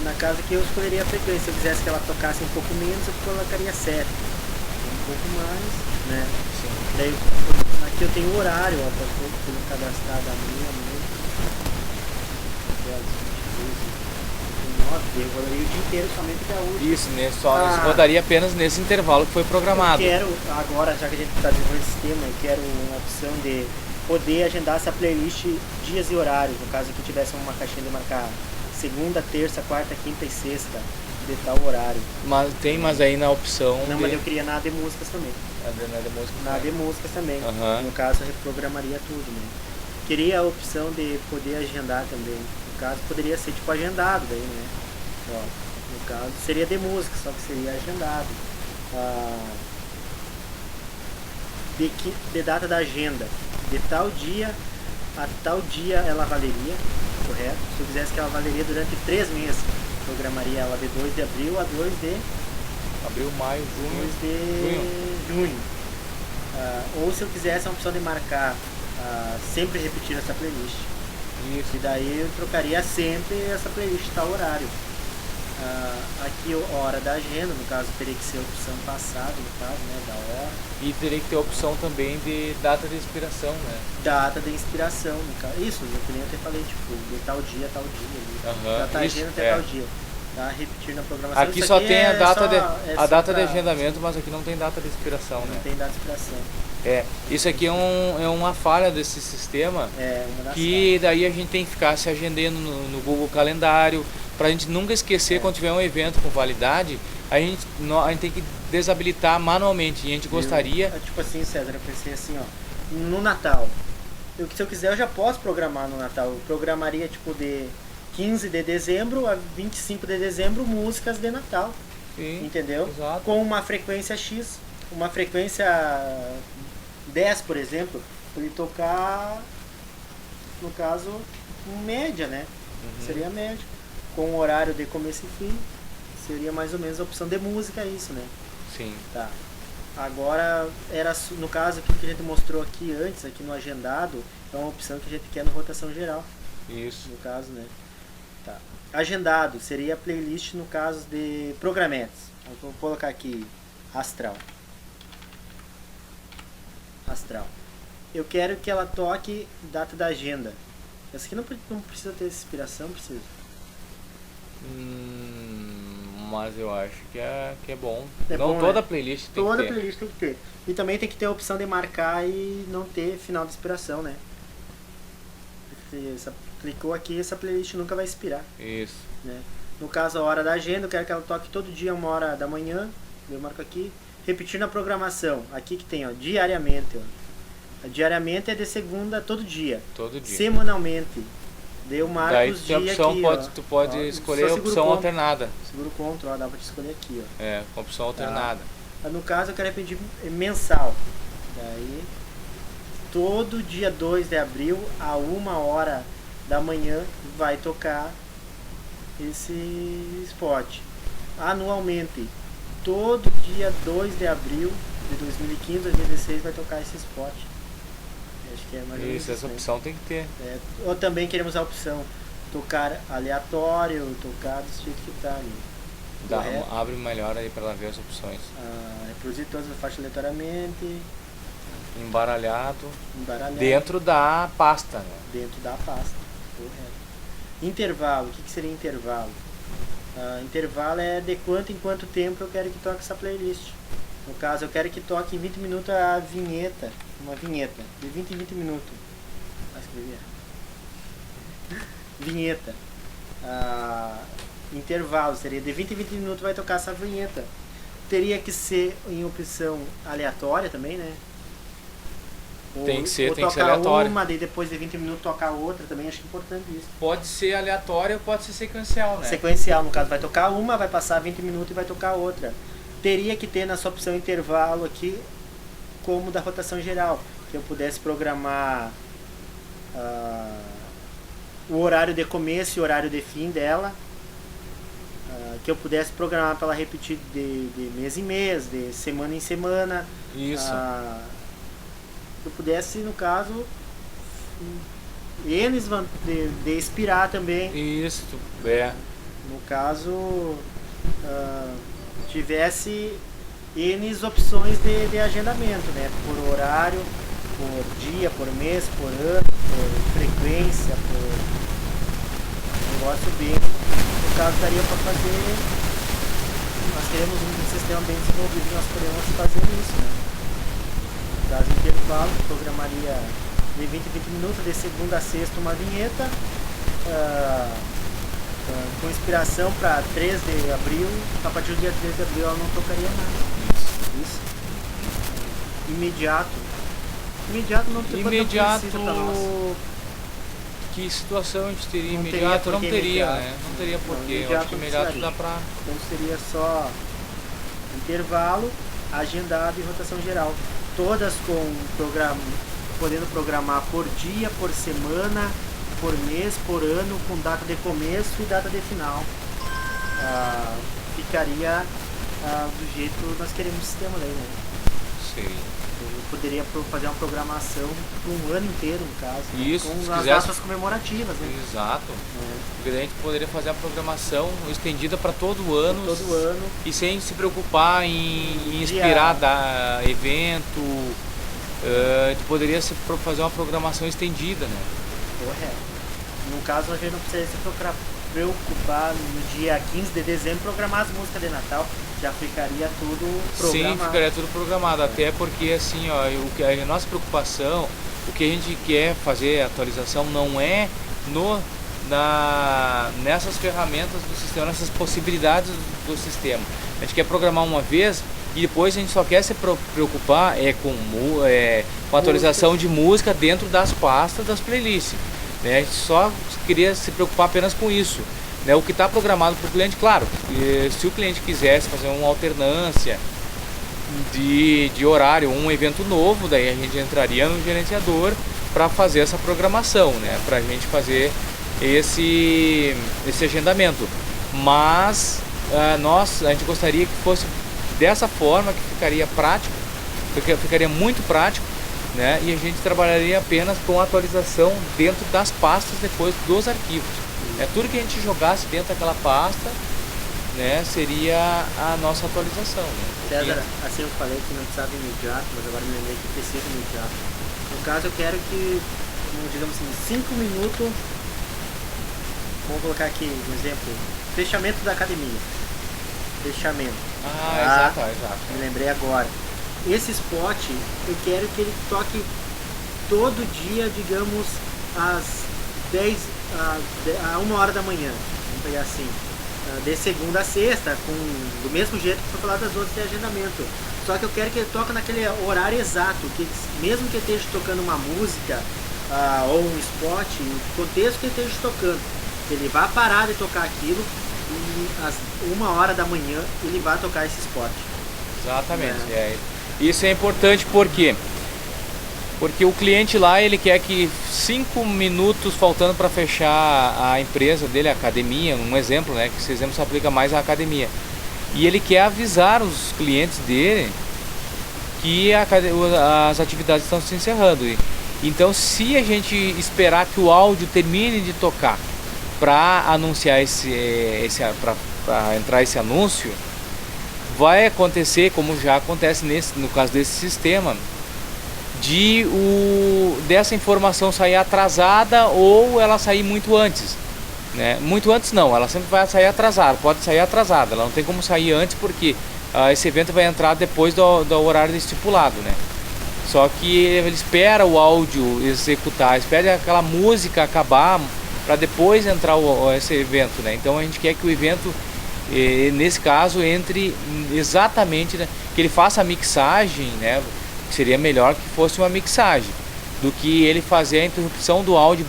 Na casa aqui eu escolheria a frequência, se eu quisesse que ela tocasse um pouco menos, eu colocaria 7. Um pouco mais, né? Sim. Daí, aqui eu tenho o horário, ó, pra eu cadastrar da meia-noite. Eu rodaria o dia inteiro somente gaúcho. Isso, rodaria apenas nesse intervalo que foi programado. Eu quero, agora, já que a gente está desenvolvendo esse sistema, eu quero uma opção de poder agendar essa playlist dias e horários. No caso, que tivesse uma caixinha de marcar segunda, terça, quarta, quinta e sexta, de tal horário. Mas aí na opção. Não, mas eu queria na de músicas também. Na de músicas também. No caso, eu reprogramaria tudo, né? Queria a opção de poder agendar também. No caso, poderia ser tipo agendado daí, né? Ó, no caso, seria de música, só que seria agendado. De data da agenda. De tal dia a tal dia ela valeria, correto? Se eu quisesse que ela valeria durante 3 meses, programaria ela de 2 de abril a 2 de... Abril, maio, junho. 2 de junho. Ou se eu quisesse a opção de marcar sempre repetir essa playlist. Isso. E daí eu trocaria sempre essa playlist tal horário. Aqui a hora da agenda, no caso teria que ser a opção passada, no caso, né, da hora. E teria que ter a opção também de data de expiração, né? Data de inspiração, no caso. Isso, no cliente eu falei, tipo, de tal dia, tal dia. Data da agenda até tal dia. Tá? Repetir na programação. Aqui só tem a data de agendamento, mas aqui não tem data de expiração, né? Não tem data de expiração. Isso aqui é uma falha desse sistema, Uma das que daí a gente tem que ficar se agendando no Google Calendário, para a gente nunca esquecer quando tiver um evento com validade, a gente tem que desabilitar manualmente. E a gente gostaria... Tipo assim, César, eu pensei assim, ó, no Natal. Se eu quiser, eu já posso programar no Natal. Eu programaria, tipo, de 15 de dezembro a 25 de dezembro, músicas de Natal. Sim, entendeu? exato. Com uma frequência X. Uma frequência 10, por exemplo, para ele tocar, no caso, média, né? Seria média. Com um horário de começo e fim, seria mais ou menos a opção de música, isso, né? Sim. Tá. Agora, no caso, aquilo que a gente mostrou aqui antes, aqui no agendado, é uma opção que a gente quer no rotação geral. Isso. No caso, né? Tá. Agendado seria a playlist no caso de programetes. Eu vou colocar aqui Astral. Astral. Eu quero que ela toque data da agenda. Essa aqui não precisa ter inspiração, precisa. Mas eu acho que é bom. É não bom, toda né? playlist tem Toda que ter. playlist tem que ter. E também tem que ter a opção de marcar e não ter final de inspiração, né? Porque clicou aqui, essa playlist nunca vai expirar. Isso. Né? No caso, a hora da agenda, eu quero que ela toque todo dia, 1h da manhã. Eu marco aqui. Repetir na programação. Aqui que tem, ó, diariamente. Ó. Diariamente é de segunda todo dia. Todo dia. Semanalmente. Eu marco Daí os tem a dias opção, aqui, tu pode ó, escolher só a segura opção o Ctrl. alternada. Segura o Ctrl, ó, dá pra te escolher aqui, ó. Com a opção alternada. No caso, eu quero repetir mensal. Daí, todo dia 2 de abril, a 1h da manhã, vai tocar esse spot. Anualmente, todo dia 2 de abril de 2015, 2016, vai tocar esse spot. Acho que é mais ou menos Isso, essa né? opção tem que ter. Ou também queremos a opção tocar aleatório, tocar do jeito que está ali. Abre melhor aí para ela ver as opções. Reproduzir todas as faixas aleatoriamente. Embaralhado. Embaralhado. Dentro da pasta, né? Dentro da pasta. Correto. Intervalo. O que seria intervalo? Intervalo é de quanto em quanto tempo eu quero que toque essa playlist. No caso, eu quero que toque em 20 minutos a vinheta. Uma vinheta. De 20 em 20 minutos. Vai escrever. Vinheta. Intervalo. Seria de 20 em 20 minutos vai tocar essa vinheta. Teria que ser em opção aleatória também, né? Tem que ser tocar aleatório. uma, daí depois de 20 minutos tocar outra também, acho importante isso. Pode ser aleatório ou pode ser sequencial, né? Sequencial, no caso, vai tocar uma, vai passar 20 minutos e vai tocar outra. Teria que ter na sua opção intervalo aqui, como da rotação geral, que eu pudesse programar o horário de começo e o horário de fim dela, que eu pudesse programar para ela repetir de mês em mês, de semana em semana. Isso. Eu pudesse, no caso, eles de expirar também. Isso, No caso, tivesse N opções de agendamento, né? Por horário, por dia, por mês, por ano, por frequência, por negócio bem. No caso, daria para fazer. Nós queremos um sistema bem desenvolvido, nós podemos fazer isso, né? No caso, intervalo, programaria de 20 a 20 minutos, de segunda a sexta, uma vinheta. Com inspiração para 3 de abril, a partir do dia 3 de abril ela não tocaria nada. Isso. Imediato não tem Imediato. pra nós. Que situação a gente teria? Não Imediato teria não porquê teria, imediato. né? Não teria porquê. Eu Imediato acho que não imediato precisaria. dá pra. Então seria só intervalo, agendado e rotação geral. Todas com podendo programar por dia, por semana, por mês, por ano, com data de começo e data de final. Ficaria do jeito que nós queremos o sistema daí, né? Seria. Eu poderia fazer uma programação para um ano inteiro, no caso. Isso, com se as quisesse. datas comemorativas, né? Exato. Porque daí a gente poderia fazer a programação estendida para todo ano. Todo ano. E sem se preocupar em inspirar evento. Tu poderia fazer uma programação estendida, né? Correto. No caso, a gente não precisaria se preocupar no dia 15 de dezembro programar as músicas de Natal, já ficaria tudo programado. Sim, ficaria tudo programado, até porque assim, ó, a nossa preocupação, o que a gente quer fazer a atualização não é nessas ferramentas do sistema, nessas possibilidades do sistema. A gente quer programar uma vez e depois a gente só quer se preocupar com a atualização de música dentro das pastas das playlists. Né? A gente só queria se preocupar apenas com isso. Né? O que está programado para o cliente, claro, se o cliente quisesse fazer uma alternância de horário, um evento novo, daí a gente entraria no gerenciador para fazer essa programação, né? Para a gente fazer esse agendamento. Mas a gente gostaria que fosse dessa forma, que ficaria prático, ficaria muito prático, né? E a gente trabalharia apenas com a atualização dentro das pastas depois dos arquivos. Tudo que a gente jogasse dentro daquela pasta, né, seria a nossa atualização. Né? César, assim eu falei que não precisava imediato, mas agora me lembrei que precisa imediato. No caso eu quero que, digamos assim, 5 minutos, vamos colocar aqui um exemplo, fechamento da academia. Fechamento. Exato. Me lembrei agora. Esse spot, eu quero que ele toque todo dia, digamos, às 10, a 1 hora da manhã. Vamos pegar assim. De segunda a sexta, do mesmo jeito que foi falado das outras de agendamento. Só que eu quero que ele toque naquele horário exato, que mesmo que ele esteja tocando uma música ou um spot, o contexto que ele esteja tocando, ele vai parar de tocar aquilo e às 1 hora da manhã ele vai tocar esse spot. Exatamente. Isso é importante porque o cliente lá, ele quer que 5 minutos faltando para fechar a empresa dele, a academia, um exemplo, né, que esse exemplo se aplica mais à academia. E ele quer avisar os clientes dele que as atividades estão se encerrando. Então, se a gente esperar que o áudio termine de tocar para anunciar para entrar esse anúncio, vai acontecer, como já acontece no caso desse sistema, dessa informação sair atrasada ou ela sair muito antes, né? Muito antes não, ela sempre vai sair atrasada, pode sair atrasada, ela não tem como sair antes porque esse evento vai entrar depois do horário estipulado, né? Só que ele espera o áudio executar, espera aquela música acabar para depois entrar esse evento, né? Então a gente quer que o evento, nesse caso, entre exatamente, né? Que ele faça a mixagem, né? Seria melhor que fosse uma mixagem do que ele fazer a interrupção do áudio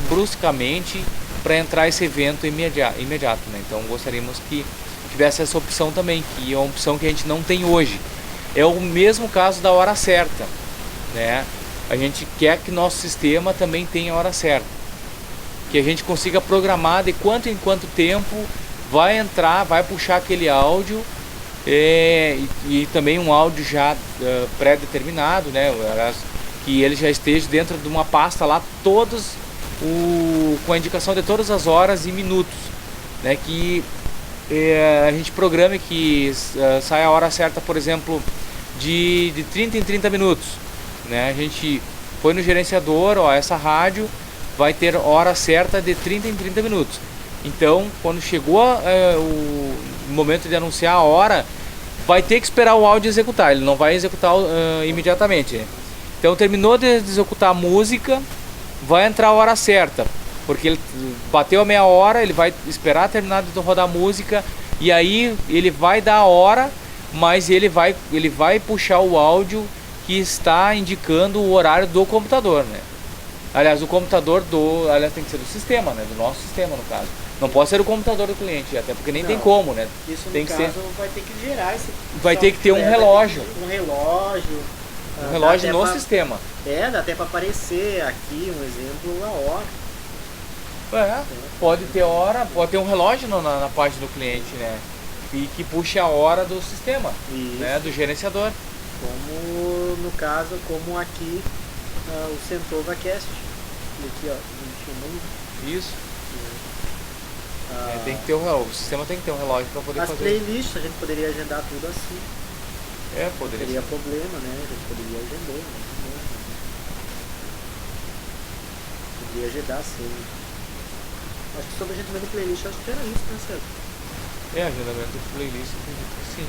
bruscamente para entrar esse evento imediato, né? Então gostaríamos que tivesse essa opção também, que é uma opção que a gente não tem hoje. É o mesmo caso da hora certa, né? A gente quer que nosso sistema também tenha a hora certa, que a gente consiga programar de quanto em quanto tempo vai entrar, vai puxar aquele áudio. E também um áudio já pré-determinado, né? Que ele já esteja dentro de uma pasta lá, com a indicação de todas as horas e minutos, né? Que a gente programe que saia a hora certa, por exemplo, de 30 em 30 minutos, né? A gente põe no gerenciador, essa rádio vai ter hora certa de 30 em 30 minutos. Então, quando chegou o momento de anunciar a hora, vai ter que esperar o áudio executar, ele não vai executar imediatamente. Então, terminou de executar a música, vai entrar a hora certa, porque ele bateu a meia hora, ele vai esperar terminar de rodar a música, e aí ele vai dar a hora, mas ele vai puxar o áudio que está indicando o horário do computador, né? Aliás, o computador tem que ser do sistema, né? Do nosso sistema, no caso. Não pode ser o computador do cliente, até porque nem tem como, né? Isso tem no que caso vai ter que gerar esse vai ter que ter um relógio. Um relógio. Um relógio no sistema. Dá até para aparecer aqui, um exemplo, a hora. Pode ter hora, pode ter um relógio na parte do cliente, né? E que puxe a hora do sistema, né? Do gerenciador. Como no caso, como aqui o CentovaCast. Aqui, ó, Isso. Tem que ter o sistema tem que ter um relógio para poder as fazer. As playlists a gente poderia agendar tudo assim. Poderia. Não teria problema, né? A gente poderia agendar. Poderia agendar sim. Acho que sobre agendamento de playlist, acho que era isso, né, César? Agendamento de playlist, acredito que sim.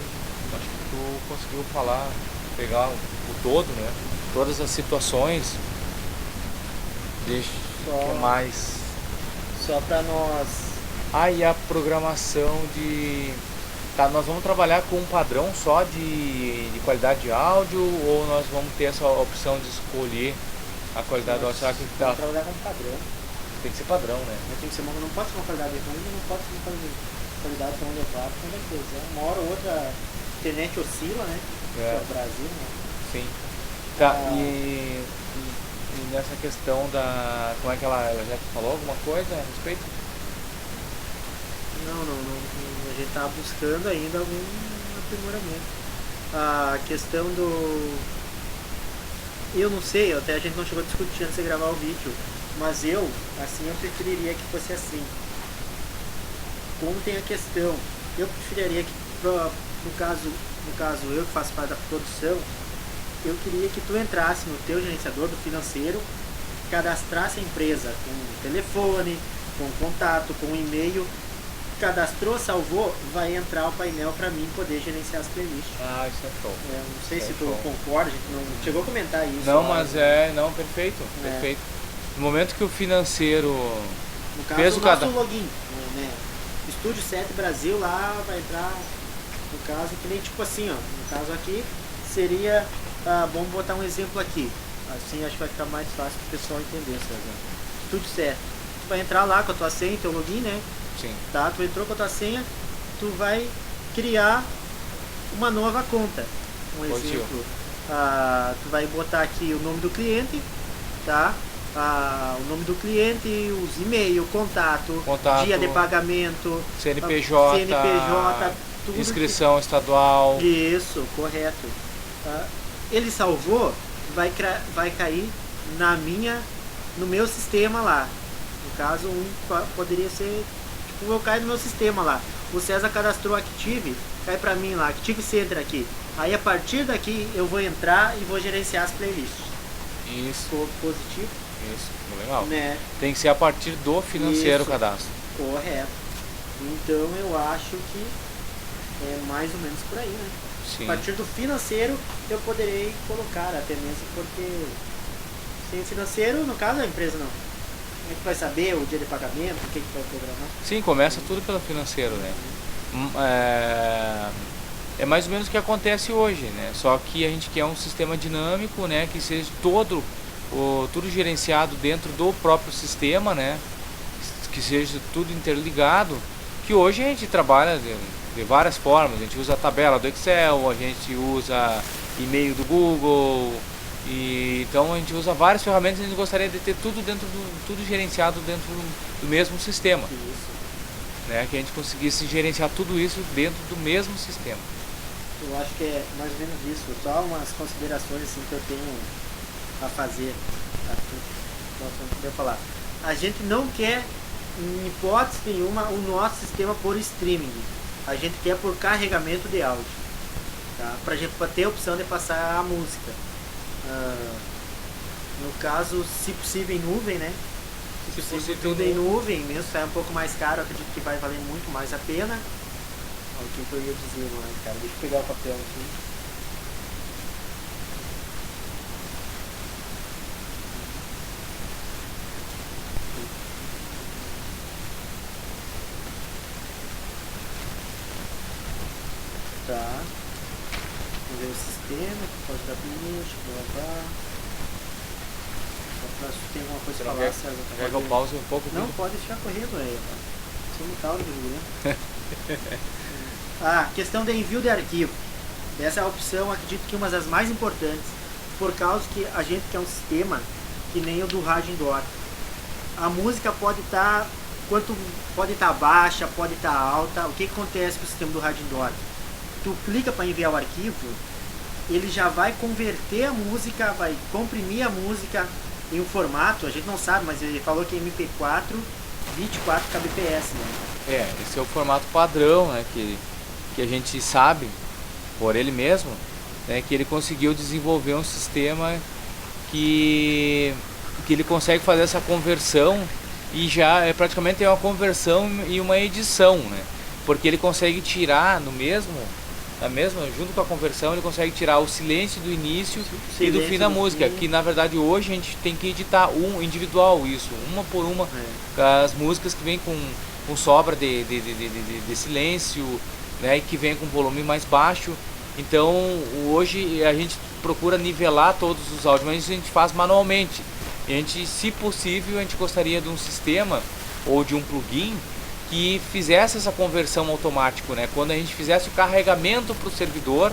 Acho que tu conseguiu falar, pegar o todo, né? Todas as situações. Deixa o que mais. Só pra nós. E a programação de. Tá, nós vamos trabalhar com um padrão só de qualidade de áudio ou nós vamos ter essa opção de escolher a qualidade do áudio? Será que Vamos trabalhar com padrão. tem que ser padrão, né? Mas tem que ser não pode ser uma qualidade ruim, não pode ser uma qualidade tão elevada, com certeza. Uma hora ou outra a internet oscila, né? É. No Brasil, né? Sim. Tá, e nessa questão da. Como é que ela já falou alguma coisa a respeito? Não. A gente tá buscando ainda algum aprimoramento. A questão do. Eu não sei, até a gente não chegou a discutir antes de gravar o vídeo, mas eu preferiria que fosse assim. Como tem a questão, eu preferiria que, no caso eu que faço parte da produção, eu queria que tu entrasse no teu gerenciador do financeiro, cadastrasse a empresa com telefone, com contato, com e-mail, cadastrou, salvou, vai entrar o painel para mim poder gerenciar as playlists. Isso é show. Não sei se tu concorda, a gente não chegou a comentar isso. Não, mas perfeito, perfeito. No momento que o financeiro no caso, fez o o nosso cadastro. login, né? Estúdio 7 Brasil, lá vai entrar, no caso, que nem tipo assim, ó, no caso aqui, seria, vamos botar um exemplo aqui, assim acho que vai ficar mais fácil para o pessoal entender, César. Estúdio 7, tu vai entrar lá com a tua senha e teu login, né? Sim. Tá? Tu entrou com a tua senha, tu vai criar uma nova conta. Um exemplo, tu vai botar aqui o nome do cliente, tá? O nome do cliente, os e-mail, contato, dia de pagamento, CNPJ, tudo inscrição estadual. Isso, correto. Ele salvou, vai cair no meu sistema lá. No caso, poderia ser, tipo, eu caio no meu sistema lá. O César cadastrou Active, cai pra mim lá, Active Center aqui. Aí a partir daqui eu vou entrar e vou gerenciar as playlists. Isso. Ficou positivo? Isso, legal. Né? Tem que ser a partir do financeiro o cadastro. Correto. Então eu acho que é mais ou menos por aí, né? Sim. A partir do financeiro eu poderei colocar, até mesmo porque sem o financeiro, no caso, a empresa não. Como é que vai saber o dia de pagamento, o que vai programar? Sim, começa tudo pelo financeiro, né? É mais ou menos o que acontece hoje, né? Só que a gente quer um sistema dinâmico, né? Que seja tudo gerenciado dentro do próprio sistema, né? Que seja tudo interligado. Que hoje a gente trabalha de várias formas. A gente usa a tabela do Excel, a gente usa e-mail do Google. Então a gente usa várias ferramentas e a gente gostaria de ter tudo gerenciado dentro do mesmo sistema. Isso. Né? Que a gente conseguisse gerenciar tudo isso dentro do mesmo sistema. Eu acho que é mais ou menos isso. Só umas considerações assim, que eu tenho a fazer. Falar. A gente não quer, em hipótese nenhuma, o nosso sistema por streaming. A gente quer por carregamento de áudio. Tá? Pra ter a opção de passar a música. No caso, se possível em nuvem, né? Se possível tudo em nuvem, mesmo sai um pouco mais caro, acredito que vai valer muito mais a pena. Olha o que eu ia dizer, cara. Deixa eu pegar o papel aqui. Tá. Vamos ver o sistema, que pode dar playlist, gravar. Tem alguma coisa pra falar, César? Quer que eu pause um pouco? Não, pode deixar correndo aí. Simultâneo do questão de envio de arquivo. Essa é a opção, acredito que uma das mais importantes, por causa que a gente quer um sistema que nem o do rádio indoor. A música pode estar baixa, pode estar alta. O que acontece com o sistema do rádio indoor? Tu clica para enviar o arquivo, ele já vai converter a música, vai comprimir a música em um formato, a gente não sabe, mas ele falou que é MP4 24 kbps, né? Esse é o formato padrão, né, que a gente sabe por ele mesmo, né, que ele conseguiu desenvolver um sistema que ele consegue fazer essa conversão e já praticamente é uma conversão e uma edição, né? Porque ele consegue tirar junto com a conversão, ele consegue tirar o silêncio do início e do fim da música, que na verdade hoje a gente tem que editar individual isso, uma por uma, as músicas que vem com sobra de silêncio, né, e que vem com volume mais baixo. Então hoje a gente procura nivelar todos os áudios, mas isso a gente faz manualmente. E a gente, se possível, a gente gostaria de um sistema ou de um plugin que fizesse essa conversão automática, né? Quando a gente fizesse o carregamento para o servidor,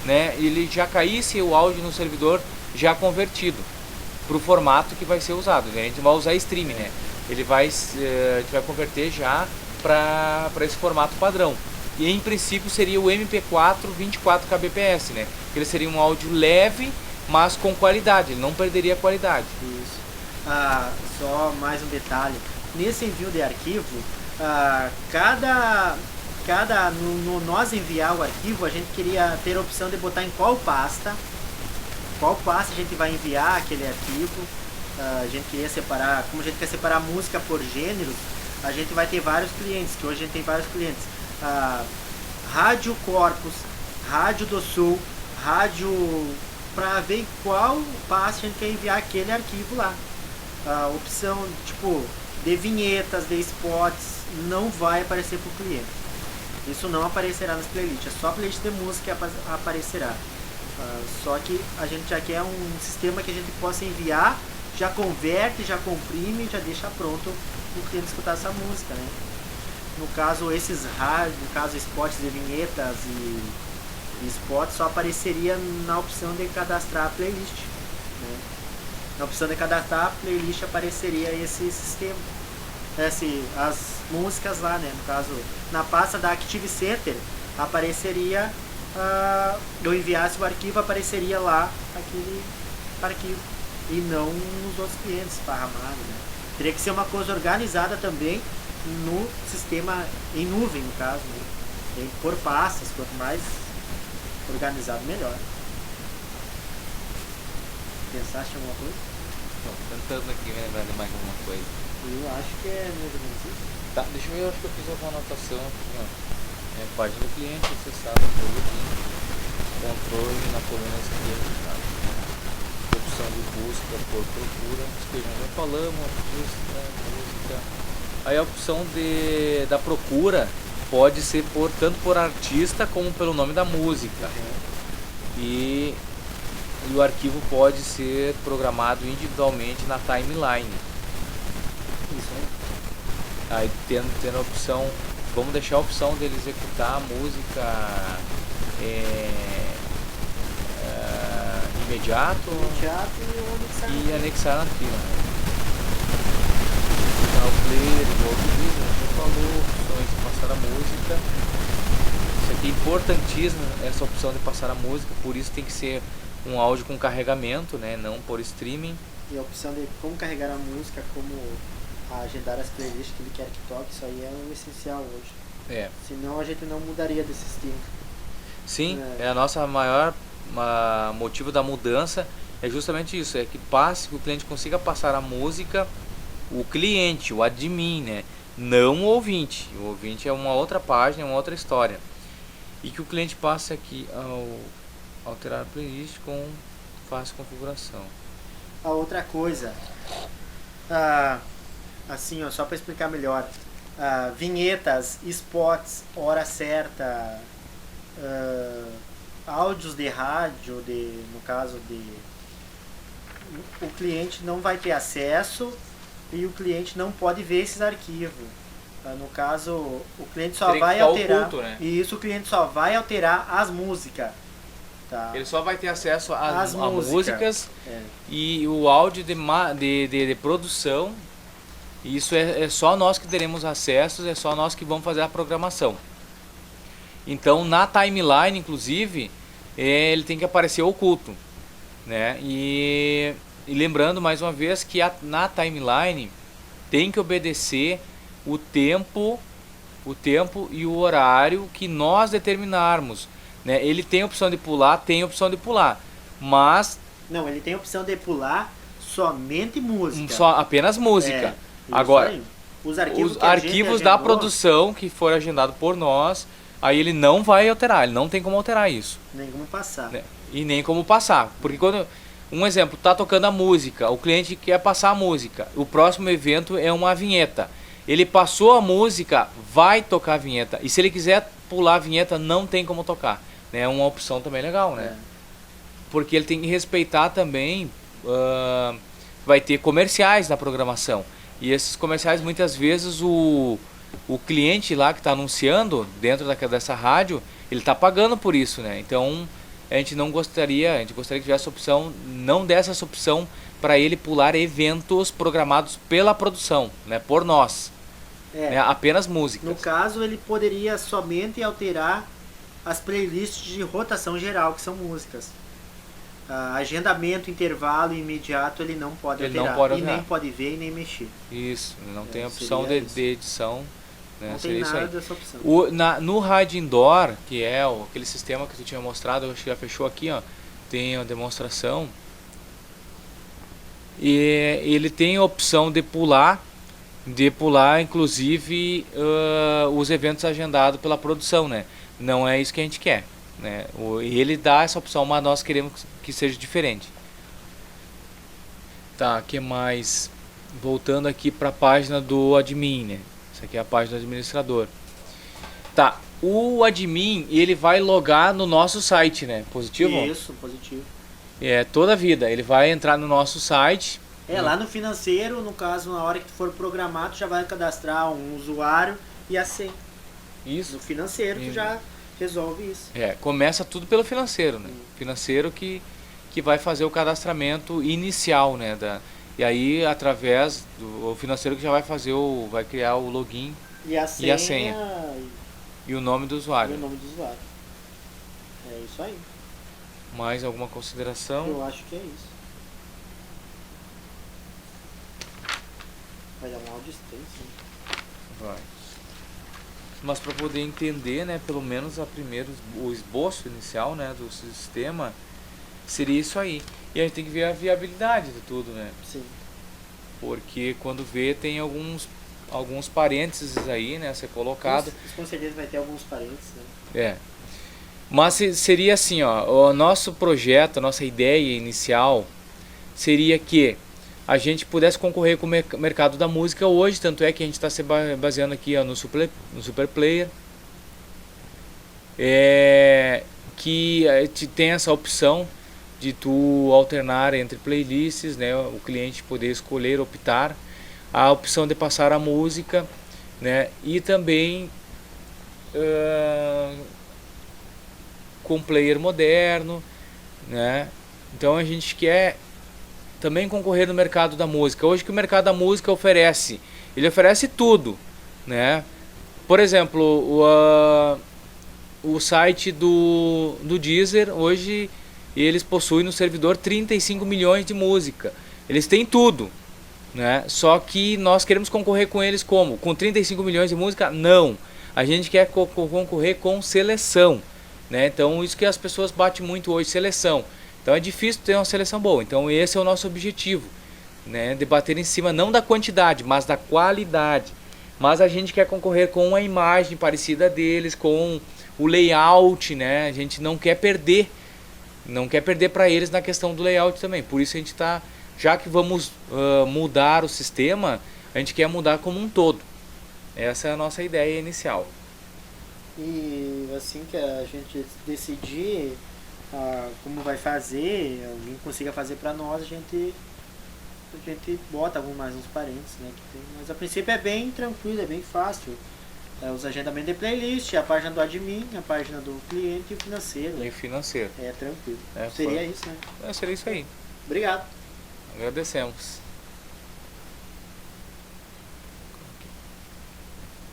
né, ele já caísse o áudio no servidor já convertido para o formato que vai ser usado, né? A gente vai usar streaming, né? A gente vai converter já para esse formato padrão. E em princípio seria o MP4 24 kbps, né? Ele seria um áudio leve, mas com qualidade, ele não perderia a qualidade. Isso. Só mais um detalhe. Nesse envio de arquivo, nós enviar o arquivo, a gente queria ter a opção de botar em qual pasta a gente vai enviar aquele arquivo. A gente queria separar, como a gente quer separar música por gêneros, a gente vai ter vários clientes, que hoje a gente tem vários clientes. Rádio Corpus, Rádio do Sul, Rádio, para ver em qual pasta a gente quer enviar aquele arquivo lá. A opção tipo de vinhetas, de spots, não vai aparecer para o cliente. Isso não aparecerá nas playlists, é só a playlist de música que aparecerá. Só que a gente já quer um sistema que a gente possa enviar, já converte, já comprime, já deixa pronto para o cliente escutar essa música, né? No caso, esses rádios, no caso spots de vinhetas e spots, só apareceria na opção de cadastrar a playlist, né? Na opção de cadastrar a playlist apareceria esse sistema, as músicas lá, né? No caso, na pasta da Active Center apareceria, eu enviasse o arquivo, apareceria lá aquele arquivo e não nos outros clientes esparramados, né? Teria que ser uma coisa organizada também no sistema em nuvem, no caso, né? Por pastas, quanto mais organizado, melhor. Pensaste em alguma coisa? Não, tentando aqui me lembrar de mais alguma coisa. Eu acho que é mais ou menos isso. Tá, deixa eu ver, eu acho que eu fiz alguma anotação aqui, ó. Página do cliente, acessado por login, controle na coluna esquerda, tá? Opção de busca por procura, já falamos, artista, música. Aí a opção da procura pode ser tanto por artista como pelo nome da música. E o arquivo pode ser programado individualmente na timeline. Isso aí. Aí tendo a opção, vamos deixar a opção dele executar a música imediato e anexar na fila. O player, igual que diz, a gente falou, opções de passar a música. Isso aqui é importantíssimo, essa opção de passar a música, por isso tem que ser um áudio com carregamento, né, não por streaming. E a opção de como carregar a música, como agendar as playlists que ele quer que toque, isso aí é o essencial hoje. Senão a gente não mudaria desse sistema. Sim, é a nossa maior motivo da mudança é justamente isso, é que o cliente consiga passar a música, o cliente, o admin, né? Não o ouvinte. O ouvinte é uma outra página, é uma outra história. E que o cliente passe aqui ao alterar a playlist com fácil configuração. A outra coisa, assim, ó, só para explicar melhor, vinhetas, spots, hora certa, áudios de rádio, no caso o cliente não vai ter acesso e o cliente não pode ver esses arquivos. No caso, o cliente só vai alterar oculto, né? E isso, o cliente só vai alterar as músicas. Tá? Ele só vai ter acesso às músicas e o áudio de produção. Isso é só nós que teremos acesso, é só nós que vamos fazer a programação. Então na timeline, inclusive, ele tem que aparecer oculto, né? E lembrando mais uma vez que na timeline tem que obedecer o tempo e o horário que nós determinarmos, né? Ele tem a opção de pular, mas não, ele tem a opção de pular somente música. Apenas música. Agora, aí. Os arquivos, os que a gente arquivos da agendou, produção que for agendado por nós, aí ele não vai alterar, ele não tem como alterar isso. nem como passar. Né? E nem como passar. Porque quando, um exemplo, tá tocando a música, o cliente quer passar a música, o próximo evento é uma vinheta. Ele passou a música, vai tocar a vinheta. E se ele quiser pular a vinheta, não tem como tocar. Né? É uma opção também legal, né? Porque ele tem que respeitar também, vai ter comerciais na programação. E esses comerciais, muitas vezes, o cliente lá que está anunciando dentro dessa rádio, ele está pagando por isso, né? Então, a gente gostaria que tivesse opção, não desse essa opção para ele pular eventos programados pela produção, né? Por nós. Né? Apenas músicas. No caso, ele poderia somente alterar as playlists de rotação geral, que são músicas. Agendamento, intervalo imediato, ele não pode Ele alterar. não pode e alterar. nem pode ver e nem mexer. Isso, não tem opção seria de edição. Né? Não Seria tem isso nada aí. dessa opção. No rádio indoor, que é aquele sistema que tu tinha mostrado, eu acho que já fechou aqui, ó, tem a demonstração. E ele tem a opção de pular inclusive os eventos agendados pela produção, né? Não é isso que a gente quer, né? Ele dá essa opção, mas nós queremos que seja diferente. Tá, que mais? Voltando aqui para a página do admin, né? Essa aqui é a página do administrador. Tá, o admin, ele vai logar no nosso site, né? Positivo? Isso, positivo. Toda a vida, ele vai entrar no nosso site. Lá no financeiro, no caso, na hora que tu for programar, tu já vai cadastrar um usuário e a senha. Isso. No financeiro, tu já resolve isso. Começa tudo pelo financeiro, né? Financeiro que vai fazer o cadastramento inicial, né? E aí, através do financeiro que já vai fazer vai criar o login e a senha. E o nome do usuário. E o nome do usuário. É isso aí. Mais alguma consideração? Eu acho que é isso. Vai dar um áudio extenso. Vai. Mas para poder entender, né, pelo menos o esboço inicial, né, do sistema, seria isso aí. E a gente tem que ver a viabilidade de tudo, né? Sim. Porque quando vê, tem alguns parênteses aí, né, a ser colocado. Isso com certeza vai ter alguns parênteses, né? Mas seria assim, ó, o nosso projeto, a nossa ideia inicial seria que a gente pudesse concorrer com o mercado da música hoje, tanto é que a gente está se baseando aqui, ó, no Super Player, que tem essa opção de tu alternar entre playlists, né, o cliente poder escolher, optar, a opção de passar a música, né, e também com player moderno, né. Então a gente quer também concorrer no mercado da música. Hoje que o mercado da música oferece, ele oferece tudo, né? Por exemplo, o site do Deezer, hoje eles possuem no servidor 35 milhões de música. Eles têm tudo, né? Só que nós queremos concorrer com eles como? Com 35 milhões de música? Não. A gente quer concorrer com seleção, né? Então isso que as pessoas batem muito hoje, seleção. Então é difícil ter uma seleção boa. Então esse é o nosso objetivo, né? Debater em cima não da quantidade, mas da qualidade. Mas a gente quer concorrer com a imagem parecida deles, com o layout, né? A gente não quer perder para eles na questão do layout também. Por isso a gente está, já que vamos mudar o sistema, a gente quer mudar como um todo. Essa é a nossa ideia inicial. E assim que a gente decidir como vai fazer, alguém consiga fazer para nós, a gente bota mais uns parênteses, né? Mas a princípio é bem tranquilo, é bem fácil. Os agendamentos de playlist, a página do admin, a página do cliente e o financeiro. E o financeiro. É tranquilo. Seria isso, né? Seria isso aí. Obrigado. Agradecemos.